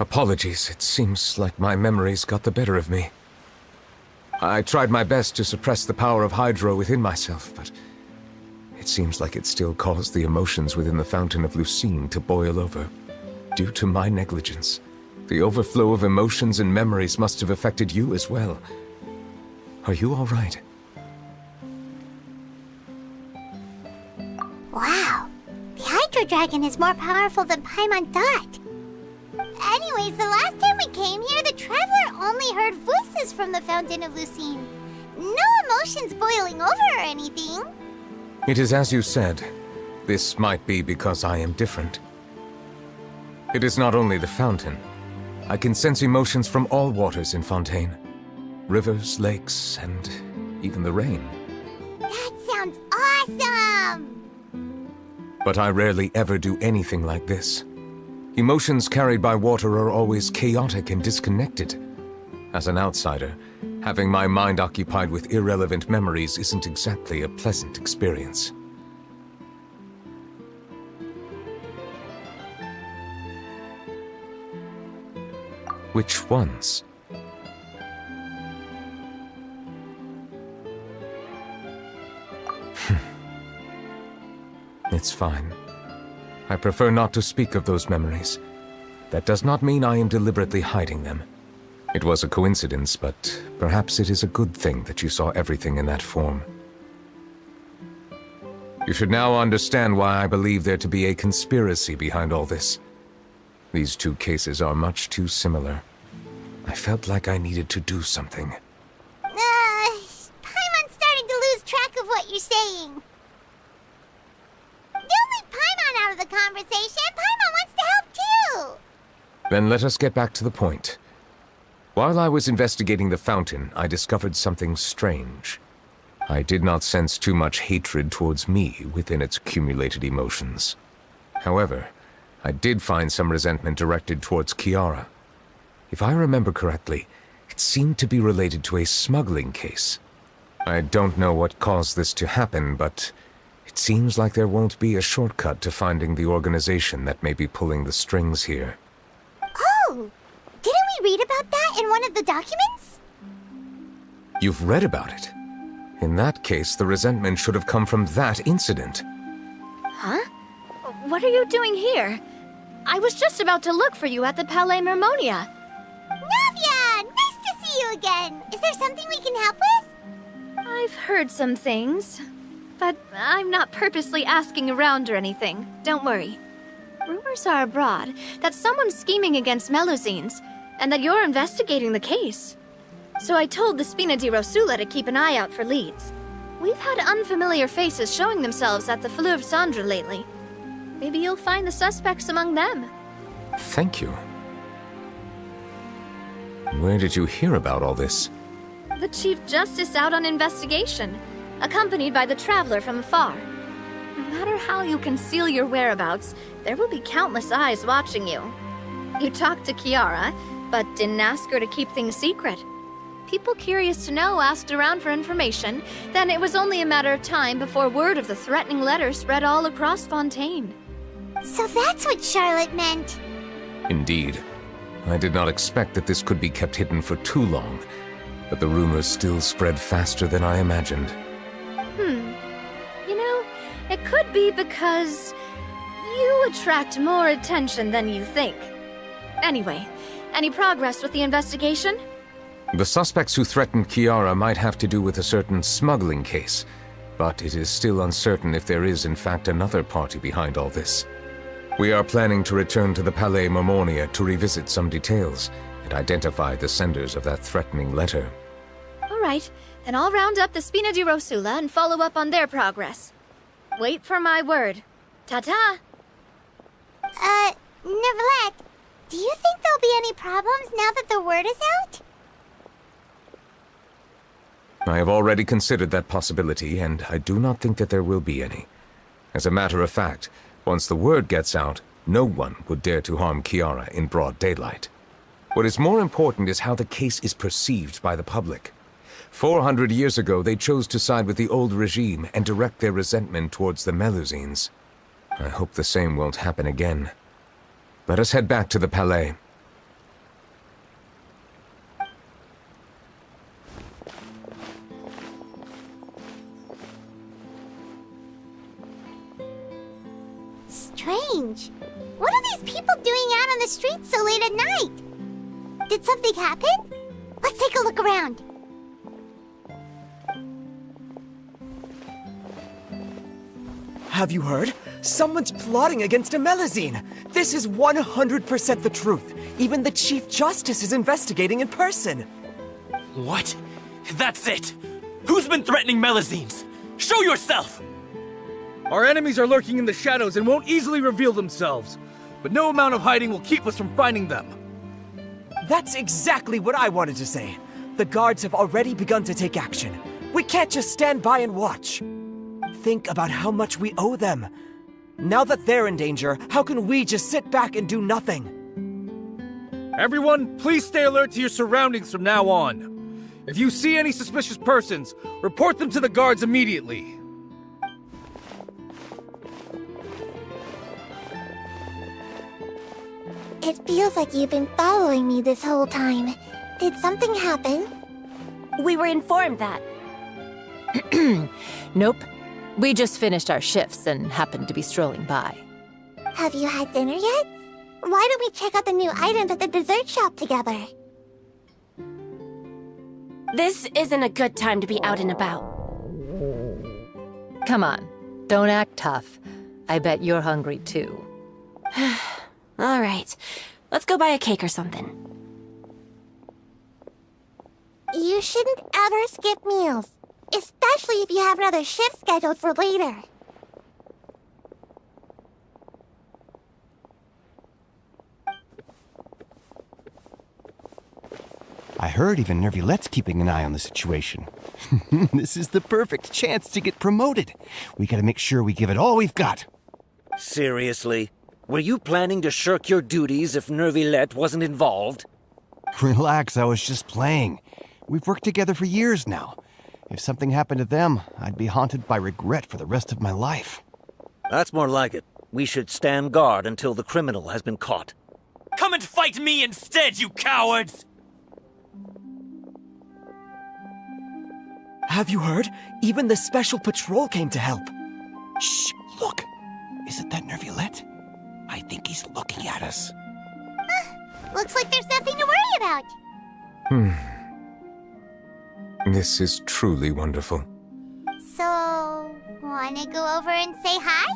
Apologies, it seems like my memories got the better of me. I tried my best to suppress the power of Hydro within myself, but it seems like it still caused the emotions within the Fountain of Lucine to boil over. Due to my negligence, the overflow of emotions and memories must have affected you as well. Are you all right? Wow. The Hydro Dragon is more powerful than Paimon thought. Anyways, the last time we came here, the Traveler only heard voices from the Fountain of Lucine. No emotions boiling over or anything. It is as you said. This might be because I am different. It is not only the fountain. I can sense emotions from all waters in Fontaine. Rivers, lakes, and even the rain. That sounds awesome! But I rarely ever do anything like this. Emotions carried by water are always chaotic and disconnected. As an outsider, having my mind occupied with irrelevant memories isn't exactly a pleasant experience. Which ones? It's fine. I prefer not to speak of those memories. That does not mean I am deliberately hiding them. It was a coincidence, but perhaps it is a good thing that you saw everything in that form. You should now understand why I believe there to be a conspiracy behind all this. These two cases are much too similar. I felt like I needed to do something. Paimon's starting to lose track of what you're saying. Don't leave Paimon out of the conversation. Paimon wants to help too. Then let us get back to the point. While I was investigating the fountain, I discovered something strange. I did not sense too much hatred towards me within its accumulated emotions. However, I did find some resentment directed towards Kiara. If I remember correctly, it seemed to be related to a smuggling case. I don't know what caused this to happen, but it seems like there won't be a shortcut to finding the organization that may be pulling the strings here. Oh! Didn't we read about that in one of the documents? You've read about it? In that case, the resentment should have come from that incident. Huh? What are you doing here? I was just about to look for you at the Palais Mermonia. Navia! Nice to see you again! Is there something we can help with? I've heard some things, but I'm not purposely asking around or anything. Don't worry. Rumors are abroad that someone's scheming against Melusines, and that you're investigating the case. So I told the Spina di Rosula to keep an eye out for leads. We've had unfamiliar faces showing themselves at the Fleuve Cendre lately. Maybe you'll find the suspects among them. Thank you. Where did you hear about all this? The Chief Justice out on investigation, accompanied by the Traveler from afar. No matter how you conceal your whereabouts, there will be countless eyes watching you. You talked to Kiara, but didn't ask her to keep things secret. People curious to know asked around for information, then it was only a matter of time before word of the threatening letter spread all across Fontaine. So that's what Charlotte meant. Indeed. I did not expect that this could be kept hidden for too long, but the rumors still spread faster than I imagined. You know, it could be because you attract more attention than you think. Anyway, any progress with the investigation? The suspects who threatened Kiara might have to do with a certain smuggling case, but it is still uncertain if there is in fact another party behind all this. We are planning to return to the Palais Mermonia to revisit some details and identify the senders of that threatening letter. All right, then I'll round up the Spina di Rosula and follow up on their progress. Wait for my word. Ta-ta! Neuvillette, do you think there'll be any problems now that the word is out? I have already considered that possibility, and I do not think that there will be any. As a matter of fact, once the word gets out, no one would dare to harm Kiara in broad daylight. What is more important is how the case is perceived by the public. 400 years ago, they chose to side with the old regime and direct their resentment towards the Melusines. I hope the same won't happen again. Let us head back to the Palais. strange. What are these people doing out on the streets so late at night? Did something happen? Let's take a look around. Have you heard? Someone's plotting against Amelazine. This is 100% the truth. Even the Chief Justice is investigating in person. What? That's it! Who's been threatening Melazines? Show yourself! Our enemies are lurking in the shadows and won't easily reveal themselves. But no amount of hiding will keep us from finding them. That's exactly what I wanted to say. The guards have already begun to take action. We can't just stand by and watch. Think about how much we owe them. Now that they're in danger, how can we just sit back and do nothing? Everyone, please stay alert to your surroundings from now on. If you see any suspicious persons, report them to the guards immediately. It feels like you've been following me this whole time. Did something happen? We were informed that. Nope. We just finished our shifts and happened to be strolling by. Have you had dinner yet? Why don't we check out the new items at the dessert shop together? This isn't a good time to be out and about. Come on, don't act tough. I bet you're hungry too. All right, let's go buy a cake or something. You shouldn't ever skip meals, especially if you have another shift scheduled for later. I heard even Neuvillette's keeping an eye on the situation. This is the perfect chance to get promoted. We gotta make sure we give it all we've got. Seriously? Were you planning to shirk your duties if Neuvillette wasn't involved? Relax, I was just playing. We've worked together for years now. If something happened to them, I'd be haunted by regret for the rest of my life. That's more like it. We should stand guard until the criminal has been caught. Come and fight me instead, you cowards! Have you heard? Even the Special Patrol came to help. Shh, look. Isn't that Neuvillette? I think he's looking at us. Looks like there's nothing to worry about. This is truly wonderful. So, wanna go over and say hi?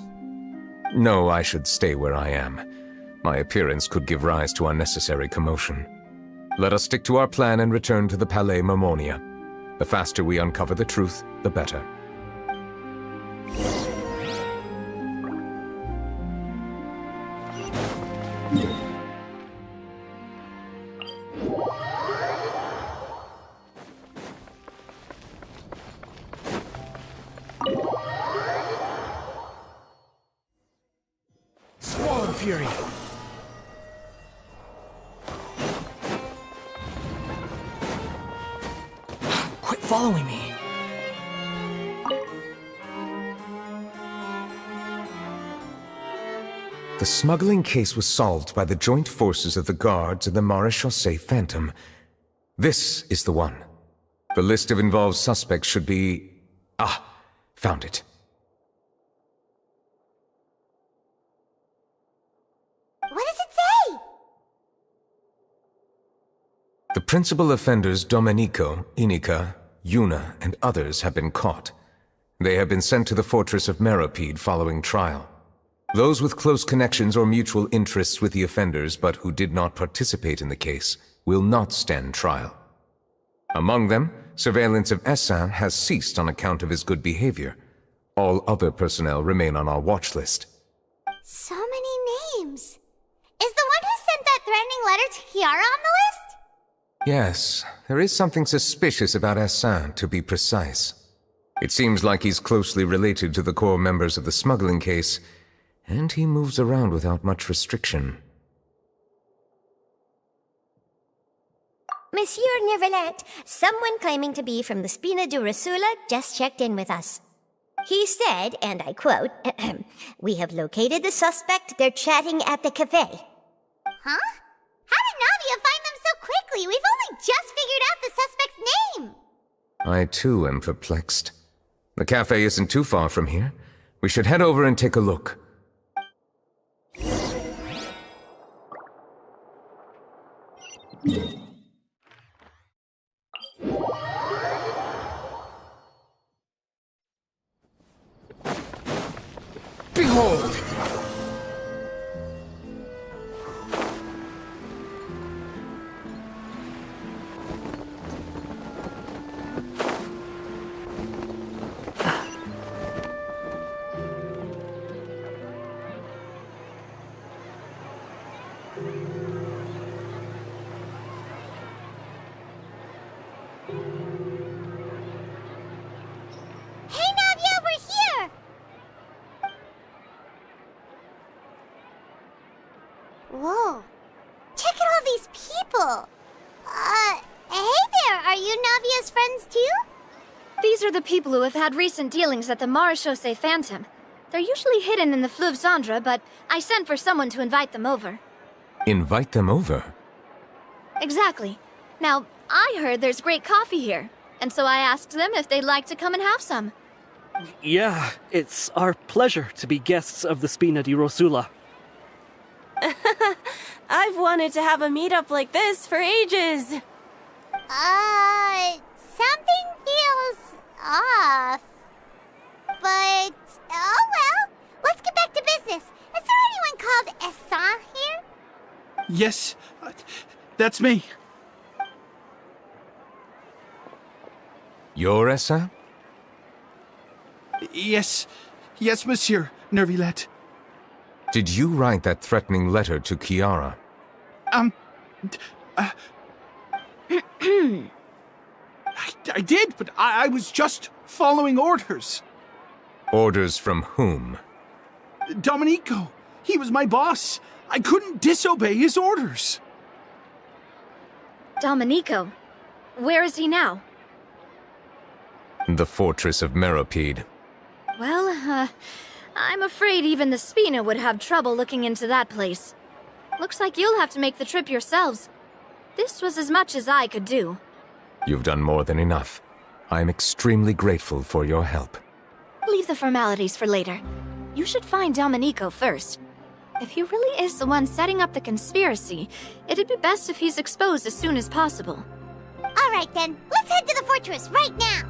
No, I should stay where I am. My appearance could give rise to unnecessary commotion. Let us stick to our plan and return to the Palais Mermonia. The faster we uncover the truth, the better. Swallow Fury! Quit following me! The smuggling case was solved by the joint forces of the guards and the Maréchaussée Phantom. This is the one. The list of involved suspects should be... Ah, found it. What does it say? The principal offenders Domenico, Inica, Yuna, and others have been caught. They have been sent to the fortress of Meropide following trial. Those with close connections or mutual interests with the offenders but who did not participate in the case will not stand trial. Among them, surveillance of Essin has ceased on account of his good behavior. All other personnel remain on our watch list. So many names. Is the one who sent that threatening letter to Kiara on the list? Yes, there is something suspicious about Essin, to be precise. It seems like he's closely related to the core members of the smuggling case, and he moves around without much restriction. Monsieur Neuvillette, someone claiming to be from the Spina Durasula just checked in with us. He said, and I quote, "We have located the suspect. They're chatting at the cafe." Huh? How did Navia find them so quickly? We've only just figured out the suspect's name. I too am perplexed. The cafe isn't too far from here. We should head over and take a look. Behold! Hey, Navia, we're here! Whoa. Check out all these people! Hey there, are you Navia's friends too? These are the people who have had recent dealings at the Marechaussee Phantom. They're usually hidden in the Fleuve Cendre, but I sent for someone to invite them over. Invite them over? Exactly. Now, I heard there's great coffee here, and so I asked them if they'd like to come and have some. Yeah, it's our pleasure to be guests of the Spina di Rosula. I've wanted to have a meetup like this for ages. Something feels off. But, oh well. Let's get back to business. Is there anyone called Essan here? Yes, that's me. You're Essa? Yes, monsieur, Neuvillette. Did you write that threatening letter to Kiara? I did, but I was just following orders. Orders from whom? Domenico, he was my boss. I couldn't disobey his orders. Domenico? Where is he now? The fortress of Meropide. Well, I'm afraid even the Spina would have trouble looking into that place. Looks like you'll have to make the trip yourselves. This was as much as I could do. You've done more than enough. I am extremely grateful for your help. Leave the formalities for later. You should find Domenico first. If he really is the one setting up the conspiracy, it'd be best if he's exposed as soon as possible. Alright then, let's head to the fortress right now!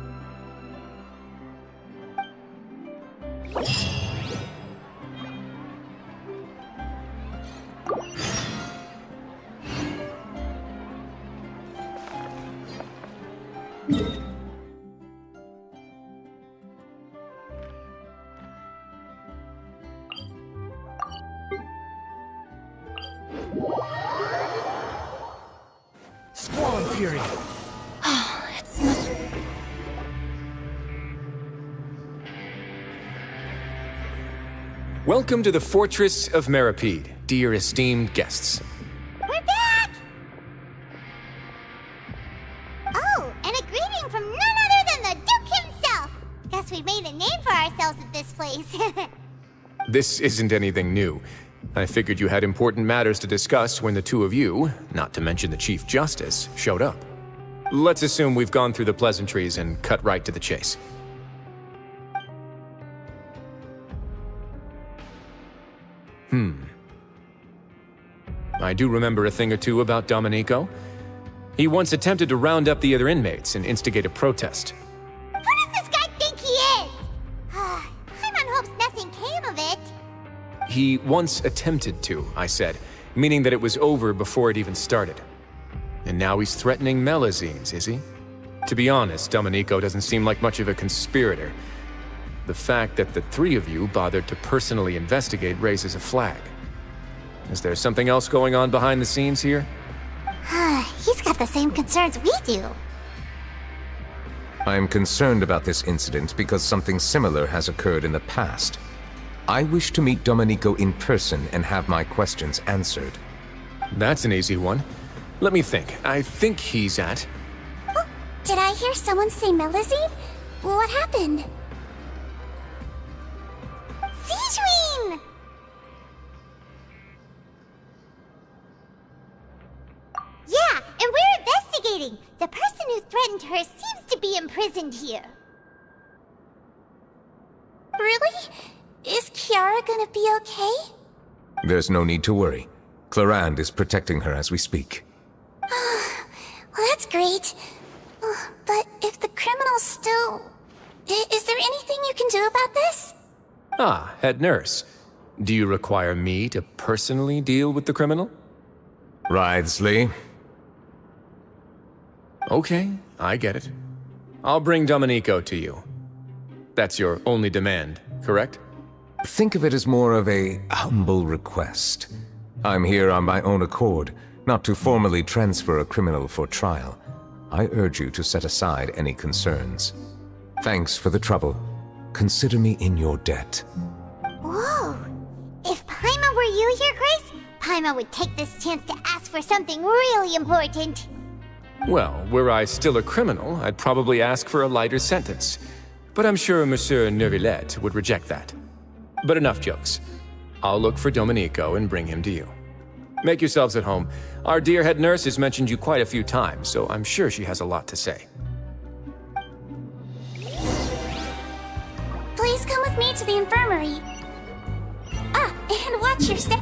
Squall period. Welcome to the Fortress of Meropide, dear esteemed guests. We're back! Oh, and a greeting from none other than the Duke himself! Guess we made a name for ourselves at this place. This isn't anything new. I figured you had important matters to discuss when the two of you, not to mention the Chief Justice, showed up. Let's assume we've gone through the pleasantries and cut right to the chase. I do remember a thing or two about Domenico. He once attempted to round up the other inmates and instigate a protest. Who does this guy think he is? Paimon hopes nothing came of it. He once attempted to, I said, meaning that it was over before it even started. And now he's threatening Melazines, is he? To be honest, Domenico doesn't seem like much of a conspirator. The fact that the three of you bothered to personally investigate raises a flag. Is there something else going on behind the scenes here? He's got the same concerns we do. I am concerned about this incident because something similar has occurred in the past. I wish to meet Domenico in person and have my questions answered. That's an easy one. Let me think. I think he's at... Oh, did I hear someone say Melazine? What happened? Sigewinne! Yeah, and we're investigating. The person who threatened her seems to be imprisoned here. Really? Is Kiara gonna be okay? There's no need to worry. Clarande is protecting her as we speak. great. But if the criminal's still... Is there anything you can do about this? Ah, head nurse. Do you require me to personally deal with the criminal? Wriothesley. Okay, I get it. I'll bring Domenico to you. That's your only demand, correct? Think of it as more of a humble request. I'm here on my own accord, not to formally transfer a criminal for trial. I urge you to set aside any concerns. Thanks for the trouble. Consider me in your debt. Whoa! If Paimon were you here, Grace, Paimon would take this chance to ask for something really important. Well, were I still a criminal, I'd probably ask for a lighter sentence. But I'm sure Monsieur Neuvillette would reject that. But enough jokes. I'll look for Domenico and bring him to you. Make yourselves at home. Our dear head nurse has mentioned you quite a few times, so I'm sure she has a lot to say. Please come with me to the infirmary. Ah, and watch your step.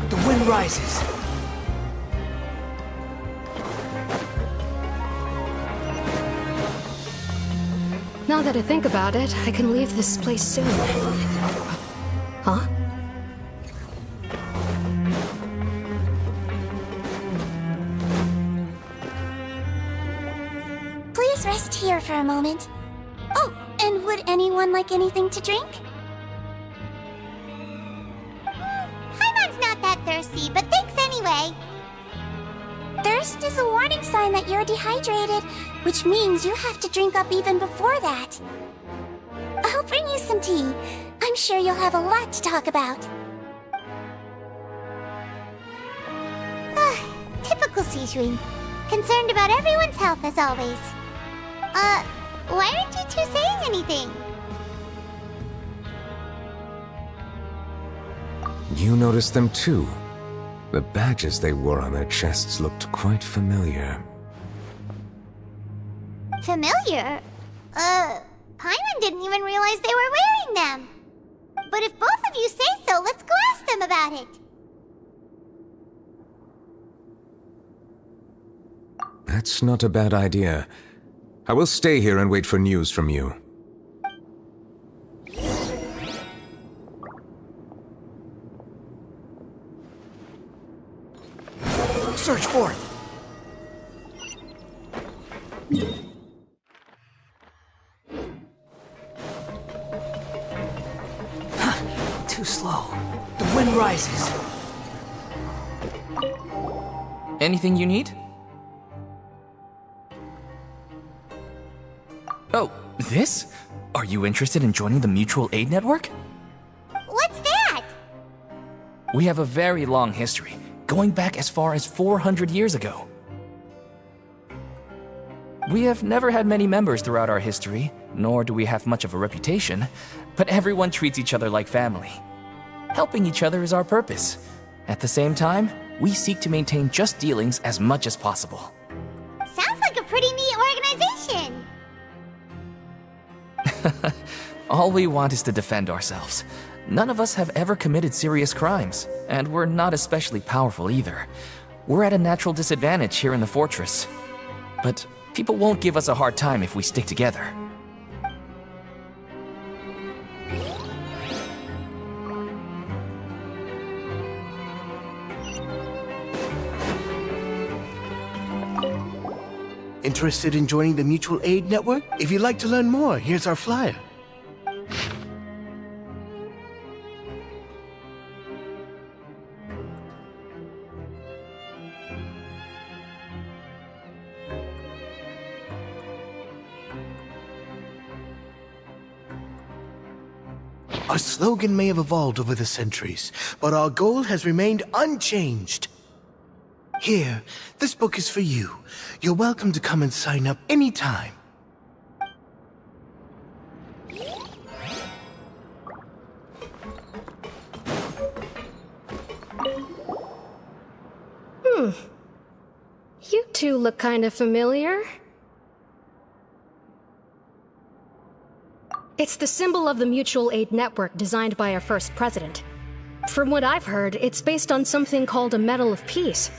The wind rises. Now that I think about it, I can leave this place soon. Huh? Please rest here for a moment. Oh, and would anyone like anything to drink? Paimon's not that thirsty, but thanks anyway. Thirst is a warning sign that you're dehydrated, which means you have to drink up even before that. I'll bring you some tea. I'm sure you'll have a lot to talk about. Typical Sijun. Concerned about everyone's health as always. Why aren't you two saying anything? You noticed them too. The badges they wore on their chests looked quite familiar. Familiar? Paimon didn't even realize they were wearing them. But if both of you say so, let's go ask them about it. That's not a bad idea. I will stay here and wait for news from you. Search for it. Too slow. The wind rises. Anything you need? Oh, this? Are you interested in joining the Mutual Aid Network? What's that? We have a very long history, going back as far as 400 years ago. We have never had many members throughout our history, nor do we have much of a reputation, but everyone treats each other like family. Helping each other is our purpose. At the same time, we seek to maintain just dealings as much as possible. Sounds like a pretty neat organization. All we want is to defend ourselves. None of us have ever committed serious crimes, and we're not especially powerful either. We're at a natural disadvantage here in the fortress. But people won't give us a hard time if we stick together. Interested in joining the Mutual Aid Network? If you'd like to learn more, here's our flyer. Our slogan may have evolved over the centuries, but our goal has remained unchanged. Here, this book is for you. You're welcome to come and sign up anytime. You two look kind of familiar. It's the symbol of the Mutual Aid Network designed by our first president. From what I've heard, it's based on something called a Medal of Peace.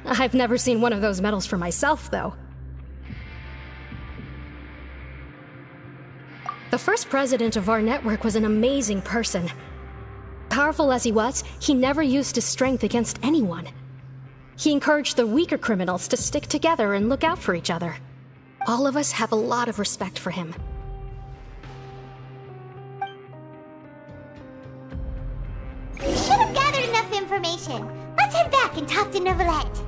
I've never seen one of those medals for myself, though. The first president of our network was an amazing person. Powerful as he was, he never used his strength against anyone. He encouraged the weaker criminals to stick together and look out for each other. All of us have a lot of respect for him. We should have gathered enough information. Let's head back and talk to Neuvillette.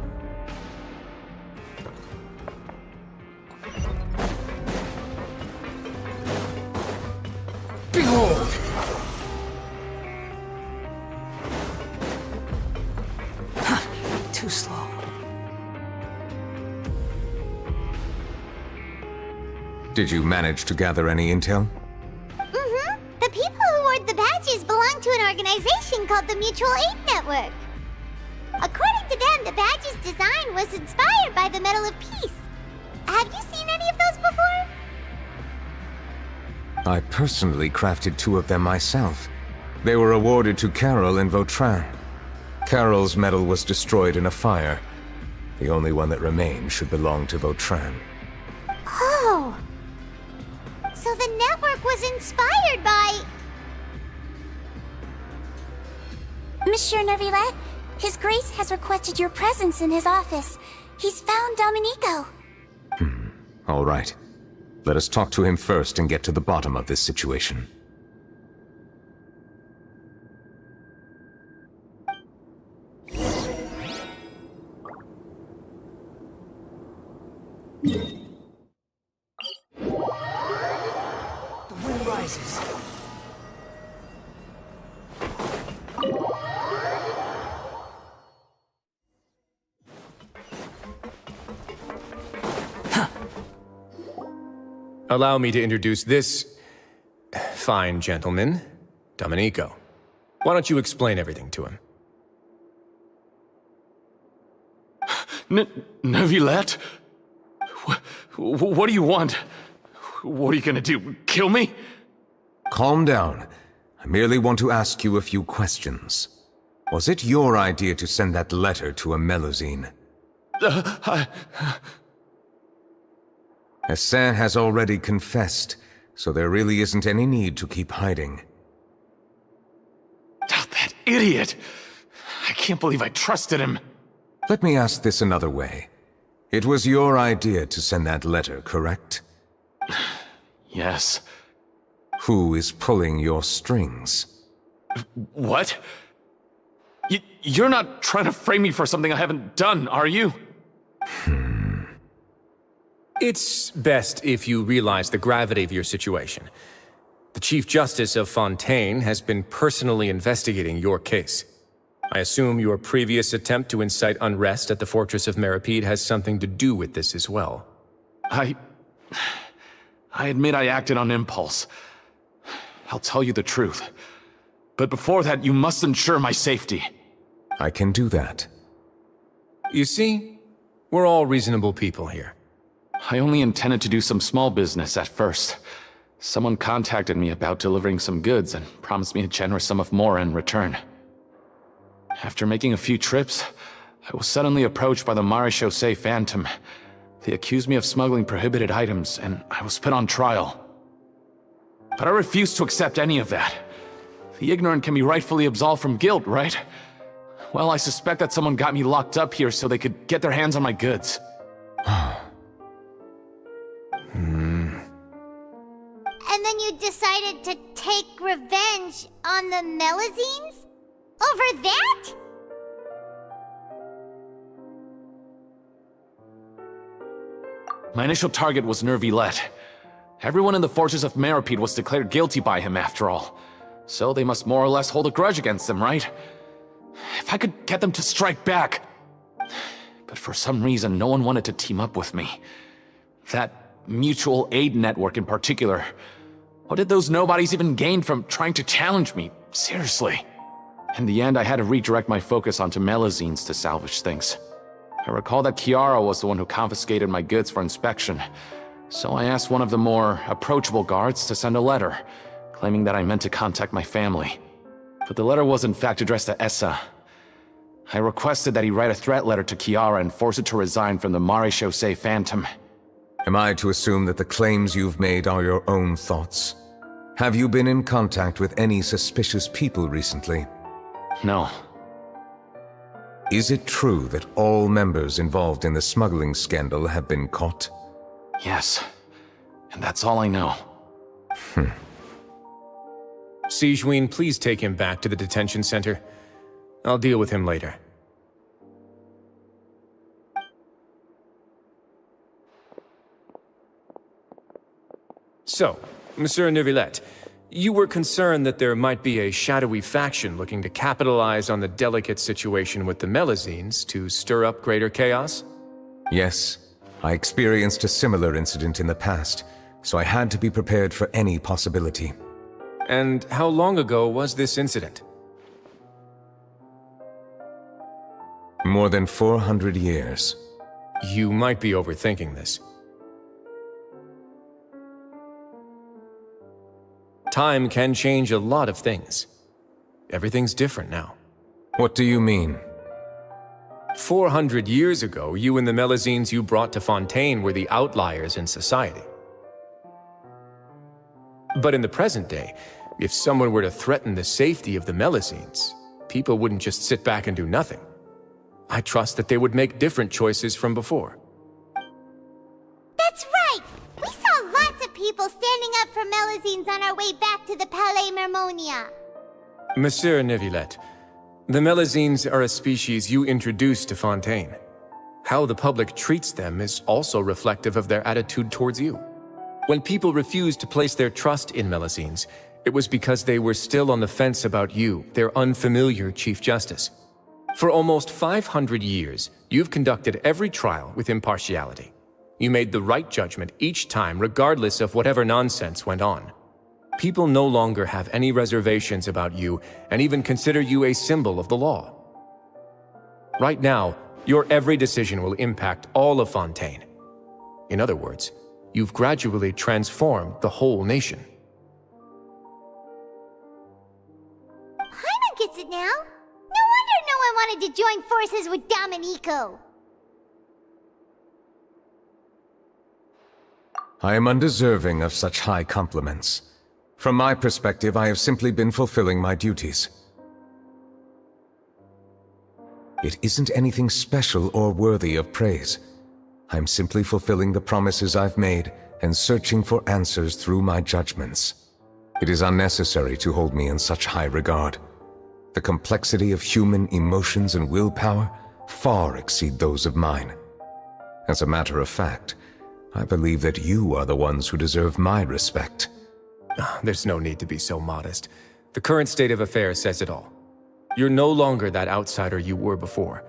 Behold! Too slow. Did you manage to gather any intel? Mm-hmm. The people who wore the badges belong to an organization called the Mutual Aid Network. According to them, the badge's design was inspired by the Medal of Peace. Have you seen any of those before? I personally crafted 2 of them myself. They were awarded to Carol and Vautrin. Carol's medal was destroyed in a fire. The only one that remained should belong to Vautrin. Oh! So the network was inspired by... Monsieur Neuvillette, His Grace has requested your presence in his office. He's found Domenico. All right. Let us talk to him first and get to the bottom of this situation. The wind rises. Allow me to introduce this fine gentleman, Domenico. Why don't you explain everything to him? Neuvillette? What do you want? What are you gonna do? Kill me? Calm down. I merely want to ask you a few questions. Was it your idea to send that letter to a Melusine? Hassan has already confessed, so there really isn't any need to keep hiding. That idiot! I can't believe I trusted him. Let me ask this another way. It was your idea to send that letter, correct? Yes. Who is pulling your strings? What? You're not trying to frame me for something I haven't done, are you? It's best if you realize the gravity of your situation. The Chief Justice of Fontaine has been personally investigating your case. I assume your previous attempt to incite unrest at the Fortress of Meripede has something to do with this as well. I admit I acted on impulse. I'll tell you the truth. But before that, you must ensure my safety. I can do that. You see, we're all reasonable people here. I only intended to do some small business at first. Someone contacted me about delivering some goods and promised me a generous sum of more in return. After making a few trips, I was suddenly approached by the Marechaussee Phantom. They accused me of smuggling prohibited items, and I was put on trial. But I refused to accept any of that. The ignorant can be rightfully absolved from guilt, right? Well, I suspect that someone got me locked up here so they could get their hands on my goods. And then you decided to take revenge on the Melusines? Over that? My initial target was Neuvillette. Everyone in the Fortress of Meripede was declared guilty by him after all. So they must more or less hold a grudge against him, right? If I could get them to strike back. But for some reason, no one wanted to team up with me. That mutual aid network in particular. What did those nobodies even gain from trying to challenge me? Seriously. In the end, I had to redirect my focus onto Melusines to salvage things. I recall that Chiara was the one who confiscated my goods for inspection, so I asked one of the more approachable guards to send a letter, claiming that I meant to contact my family. But the letter was in fact addressed to Essa. I requested that he write a threat letter to Kiara and force her to resign from the Marechaussee Phantom. Am I to assume that the claims you've made are your own thoughts? Have you been in contact with any suspicious people recently? No. Is it true that all members involved in the smuggling scandal have been caught? Yes. And that's all I know. Sijween, please take him back to the detention center. I'll deal with him later. So, Monsieur Neuvillette, you were concerned that there might be a shadowy faction looking to capitalize on the delicate situation with the Melazines to stir up greater chaos? Yes. I experienced a similar incident in the past, so I had to be prepared for any possibility. And how long ago was this incident? More than 400 years. You might be overthinking this. Time can change a lot of things. Everything's different now. What do you mean? 400 years ago, you and the Melazines you brought to Fontaine were the outliers in society. But in the present day, if someone were to threaten the safety of the Melazines, people wouldn't just sit back and do nothing. I trust that they would make different choices from before. That's right! We saw lots of people standing up for Melazines on our way back to the Palais Mermonia. Monsieur Neuvillette, the Melazines are a species you introduced to Fontaine. How the public treats them is also reflective of their attitude towards you. When people refused to place their trust in Melazines, it was because they were still on the fence about you, their unfamiliar Chief Justice. For almost 500 years, you've conducted every trial with impartiality. You made the right judgment each time, regardless of whatever nonsense went on. People no longer have any reservations about you and even consider you a symbol of the law. Right now, your every decision will impact all of Fontaine. In other words, you've gradually transformed the whole nation. Paimon gets it now. No wonder no one wanted to join forces with Domenico. I am undeserving of such high compliments. From my perspective, I have simply been fulfilling my duties. It isn't anything special or worthy of praise. I'm simply fulfilling the promises I've made and searching for answers through my judgments. It is unnecessary to hold me in such high regard. The complexity of human emotions and willpower far exceed those of mine. As a matter of fact, I believe that you are the ones who deserve my respect. There's no need to be so modest. The current state of affairs says it all. You're no longer that outsider you were before.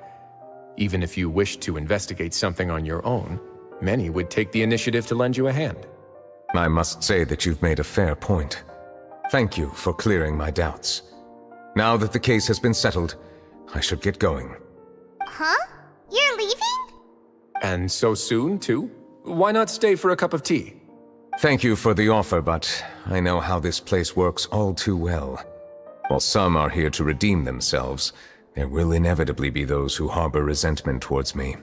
Even if you wished to investigate something on your own, many would take the initiative to lend you a hand. I must say that you've made a fair point. Thank you for clearing my doubts. Now that the case has been settled, I should get going. Huh? You're leaving? And so soon, too? Why not stay for a cup of tea? Thank you for the offer, but I know how this place works all too well. While some are here to redeem themselves, there will inevitably be those who harbor resentment towards me.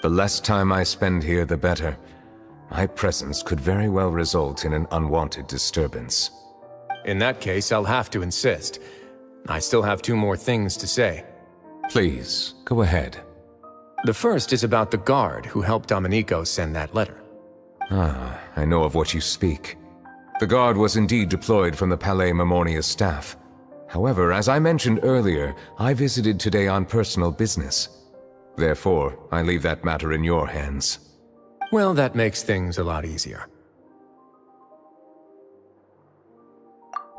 The less time I spend here, the better. My presence could very well result in an unwanted disturbance. In that case, I'll have to insist. I still have 2 more things to say. Please, go ahead. The first is about the guard who helped Domenico send that letter. Ah, I know of what you speak. The guard was indeed deployed from the Palais Mermonia's staff. However, as I mentioned earlier, I visited today on personal business. Therefore, I leave that matter in your hands. Well, that makes things a lot easier.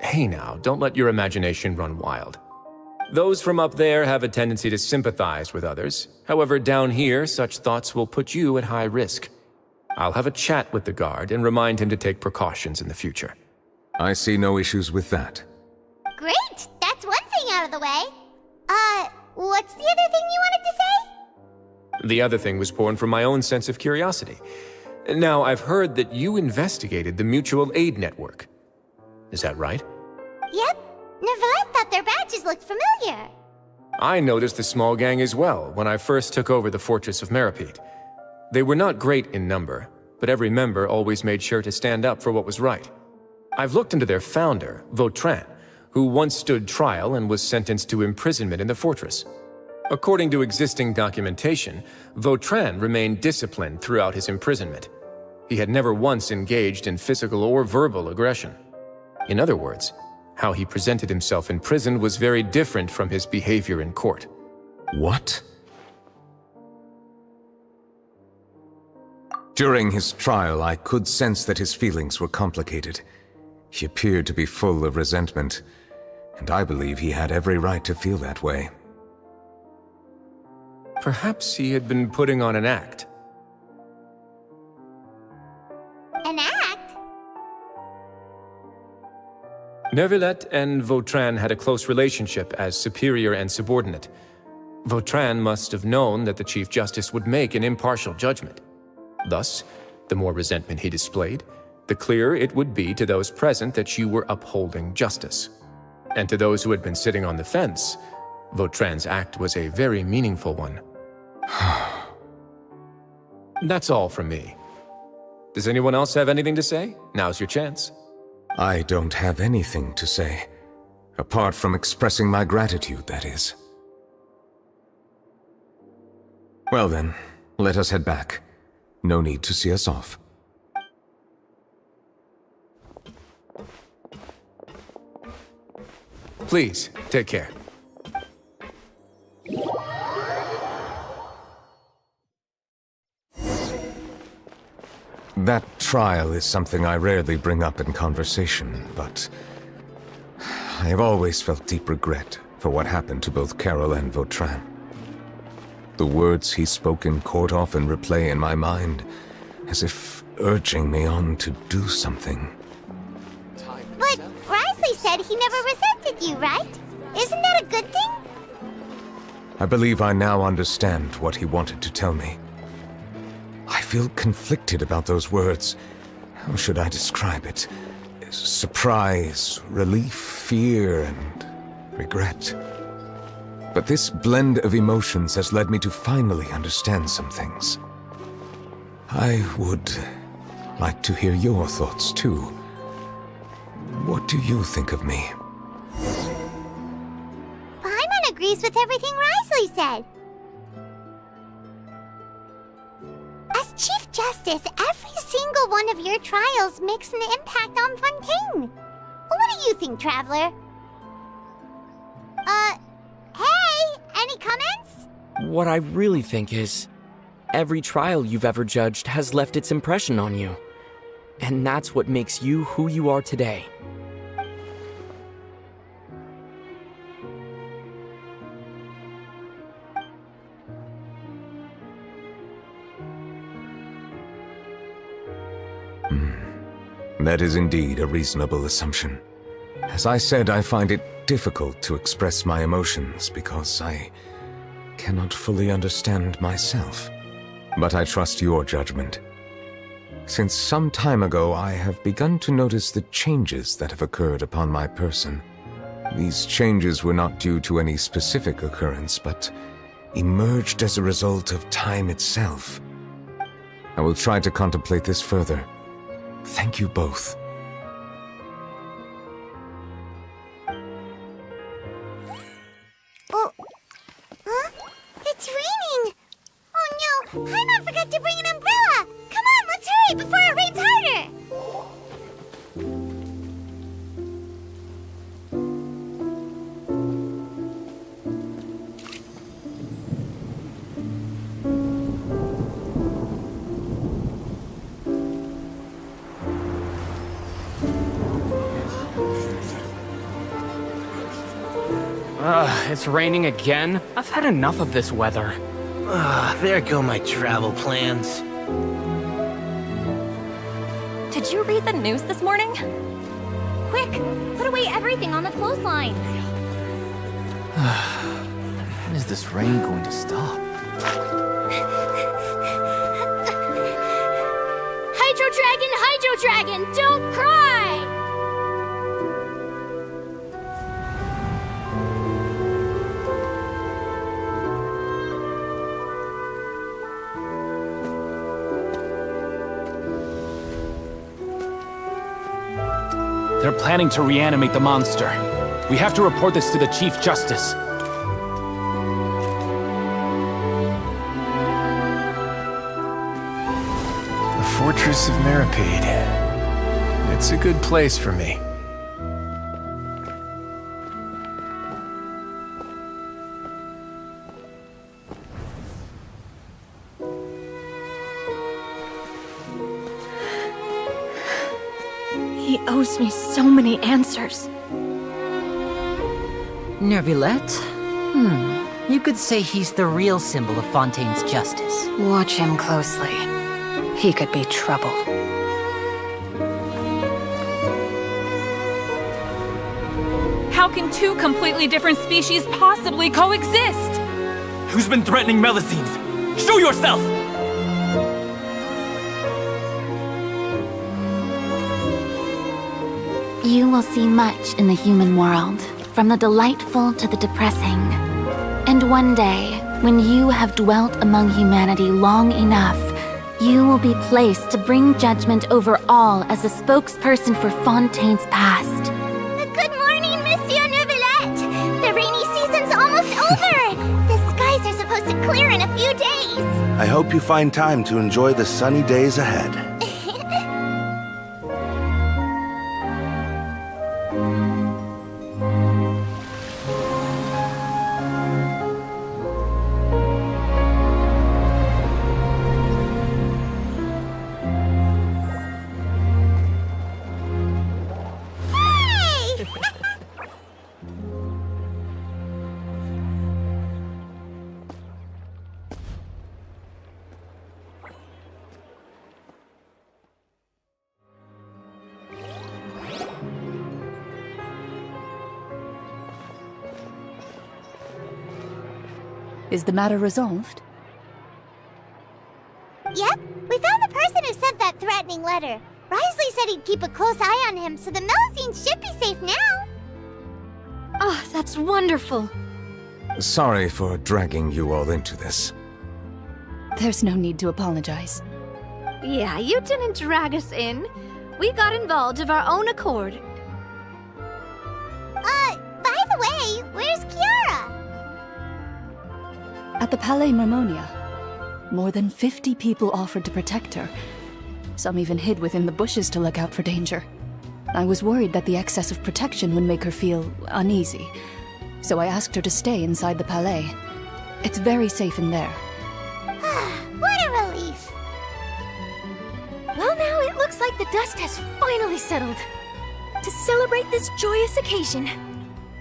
Hey now, don't let your imagination run wild. Those from up there have a tendency to sympathize with others. However, down here, such thoughts will put you at high risk. I'll have a chat with the guard and remind him to take precautions in the future. I see no issues with that. Great! That's one thing out of the way. What's the other thing you wanted to say? The other thing was born from my own sense of curiosity. Now, I've heard that you investigated the mutual aid network. Is that right? Yep. Neuvillette thought their badges looked familiar. I noticed the small gang as well when I first took over the fortress of Meripede. They were not great in number, but every member always made sure to stand up for what was right. I've looked into their founder, Vautrin, who once stood trial and was sentenced to imprisonment in the fortress. According to existing documentation, Vautrin remained disciplined throughout his imprisonment. He had never once engaged in physical or verbal aggression. In other words, how he presented himself in prison was very different from his behavior in court. What? During his trial, I could sense that his feelings were complicated. He appeared to be full of resentment, and I believe he had every right to feel that way. Perhaps he had been putting on an act. An act? Neuvillette and Vautrin had a close relationship as superior and subordinate. Vautrin must have known that the Chief Justice would make an impartial judgment. Thus, the more resentment he displayed, the clearer it would be to those present that you were upholding justice. And to those who had been sitting on the fence, Vautrin's act was a very meaningful one. That's all from me. Does anyone else have anything to say? Now's your chance. I don't have anything to say. Apart from expressing my gratitude, that is. Well then, let us head back. No need to see us off. Please, take care. That trial is something I rarely bring up in conversation, but I have always felt deep regret for what happened to both Carol and Vautrin. The words he spoke in court often replay in my mind, as if urging me on to do something. But Risley said he never resented you, right? Isn't that a good thing? I believe I now understand what he wanted to tell me. I feel conflicted about those words. How should I describe it? Surprise, relief, fear, and regret. But this blend of emotions has led me to finally understand some things. I would like to hear your thoughts, too. What do you think of me? Paimon agrees with everything Risley said. As Chief Justice, every single one of your trials makes an impact on Fontaine. What do you think, Traveler? Hey, any comments? What I really think is, every trial you've ever judged has left its impression on you. And that's what makes you who you are today. That is indeed a reasonable assumption. As I said, I find it difficult to express my emotions because I cannot fully understand myself. But I trust your judgment. Since some time ago, I have begun to notice the changes that have occurred upon my person. These changes were not due to any specific occurrence, but emerged as a result of time itself. I will try to contemplate this further. Thank you both. Oh, huh? It's raining! Oh no, Paimon forgot to bring an umbrella! Come on, let's hurry before it rains harder! It's raining again? I've had enough of this weather. There go my travel plans. Did you read the news this morning? Quick, put away everything on the clothesline. When is this rain going to stop? Hydro Dragon, don't cry! They're planning to reanimate the monster. We have to report this to the Chief Justice. The Fortress of Maripede. It's a good place for me. He owes me so many answers. Neuvillette? You could say he's the real symbol of Fontaine's justice. Watch him closely. He could be trouble. How can two completely different species possibly coexist? Who's been threatening Melusines? Show yourself! You will see much in the human world, from the delightful to the depressing. And one day, when you have dwelt among humanity long enough, you will be placed to bring judgment over all as a spokesperson for Fontaine's past. Good morning, Monsieur Neuvillette! The rainy season's almost over! The skies are supposed to clear in a few days! I hope you find time to enjoy the sunny days ahead. Is the matter resolved? Yep, we found the person who sent that threatening letter. Risley said he'd keep a close eye on him, so the Melusines should be safe now. Oh, that's wonderful. Sorry for dragging you all into this. There's no need to apologize. Yeah, you didn't drag us in. We got involved of our own accord. By the way, where's Kiara? At the Palais Mermonia, more than 50 people offered to protect her. Some even hid within the bushes to look out for danger. I was worried that the excess of protection would make her feel uneasy, so I asked her to stay inside the Palais. It's very safe in there. What a relief! Well, now it looks like the dust has finally settled. To celebrate this joyous occasion,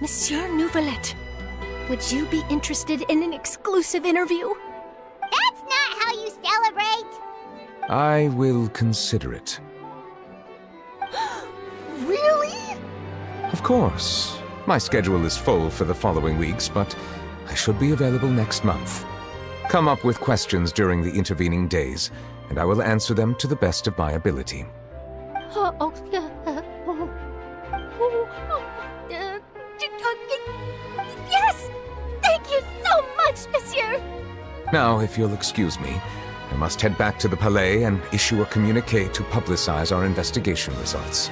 Monsieur Neuvillette, would you be interested in an exclusive interview? That's not how you celebrate! I will consider it. Really? Of course. My schedule is full for the following weeks, but I should be available next month. Come up with questions during the intervening days, and I will answer them to the best of my ability. Yes! Thank you so much, Monsieur! Now, if you'll excuse me, I must head back to the Palais and issue a communiqué to publicize our investigation results.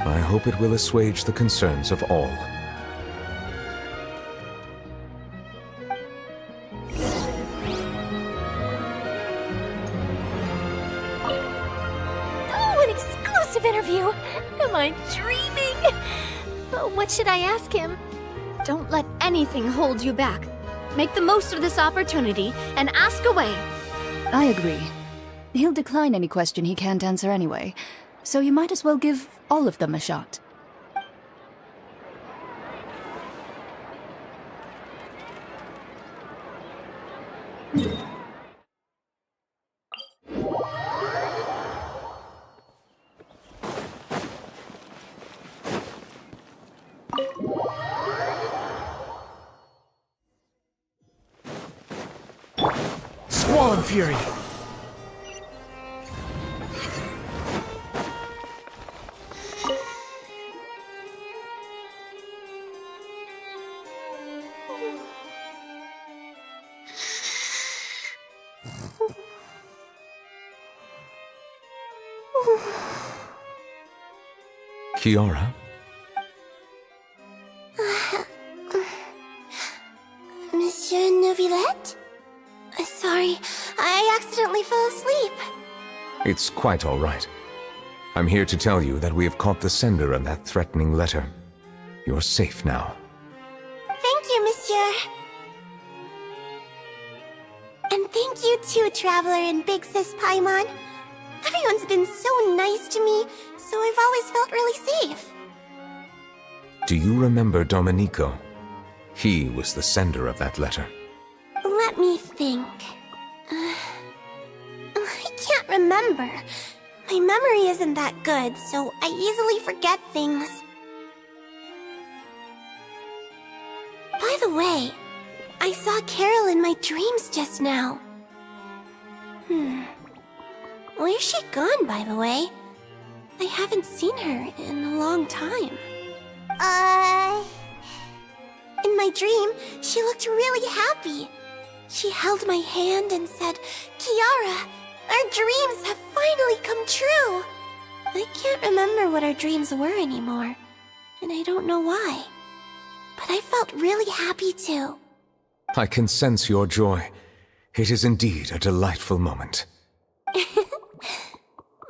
I hope it will assuage the concerns of all. Oh, an exclusive interview! Am I dreaming? What should I ask him? Don't let anything hold you back. Make the most of this opportunity and ask away. I agree. He'll decline any question he can't answer anyway, so you might as well give all of them a shot. Squall Fury! Kiara? Monsieur Neuvillette? Sorry, I accidentally fell asleep. It's quite all right. I'm here to tell you that we have caught the sender of that threatening letter. You're safe now. Thank you, Monsieur. And thank you too, Traveler and Big Sis Paimon. Everyone's been so nice to me, so I've always felt really safe. Do you remember Domenico? He was the sender of that letter. Let me think. I can't remember. My memory isn't that good, so I easily forget things. By the way, I saw Carol in my dreams just now. Where's she gone, by the way? I haven't seen her in a long time. In my dream, she looked really happy. She held my hand and said, "Kiara, our dreams have finally come true." I can't remember what our dreams were anymore, and I don't know why. But I felt really happy too. I can sense your joy. It is indeed a delightful moment.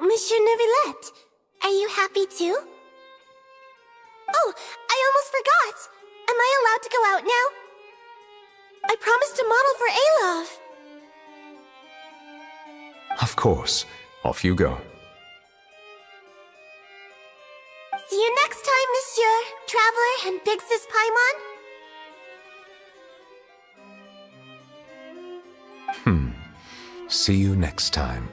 Monsieur Neuvillette, are you happy too? Oh, I almost forgot! Am I allowed to go out now? I promised to model for Alov. Of course. Off you go. See you next time, Monsieur, Traveler, and Big Sis Paimon. See you next time.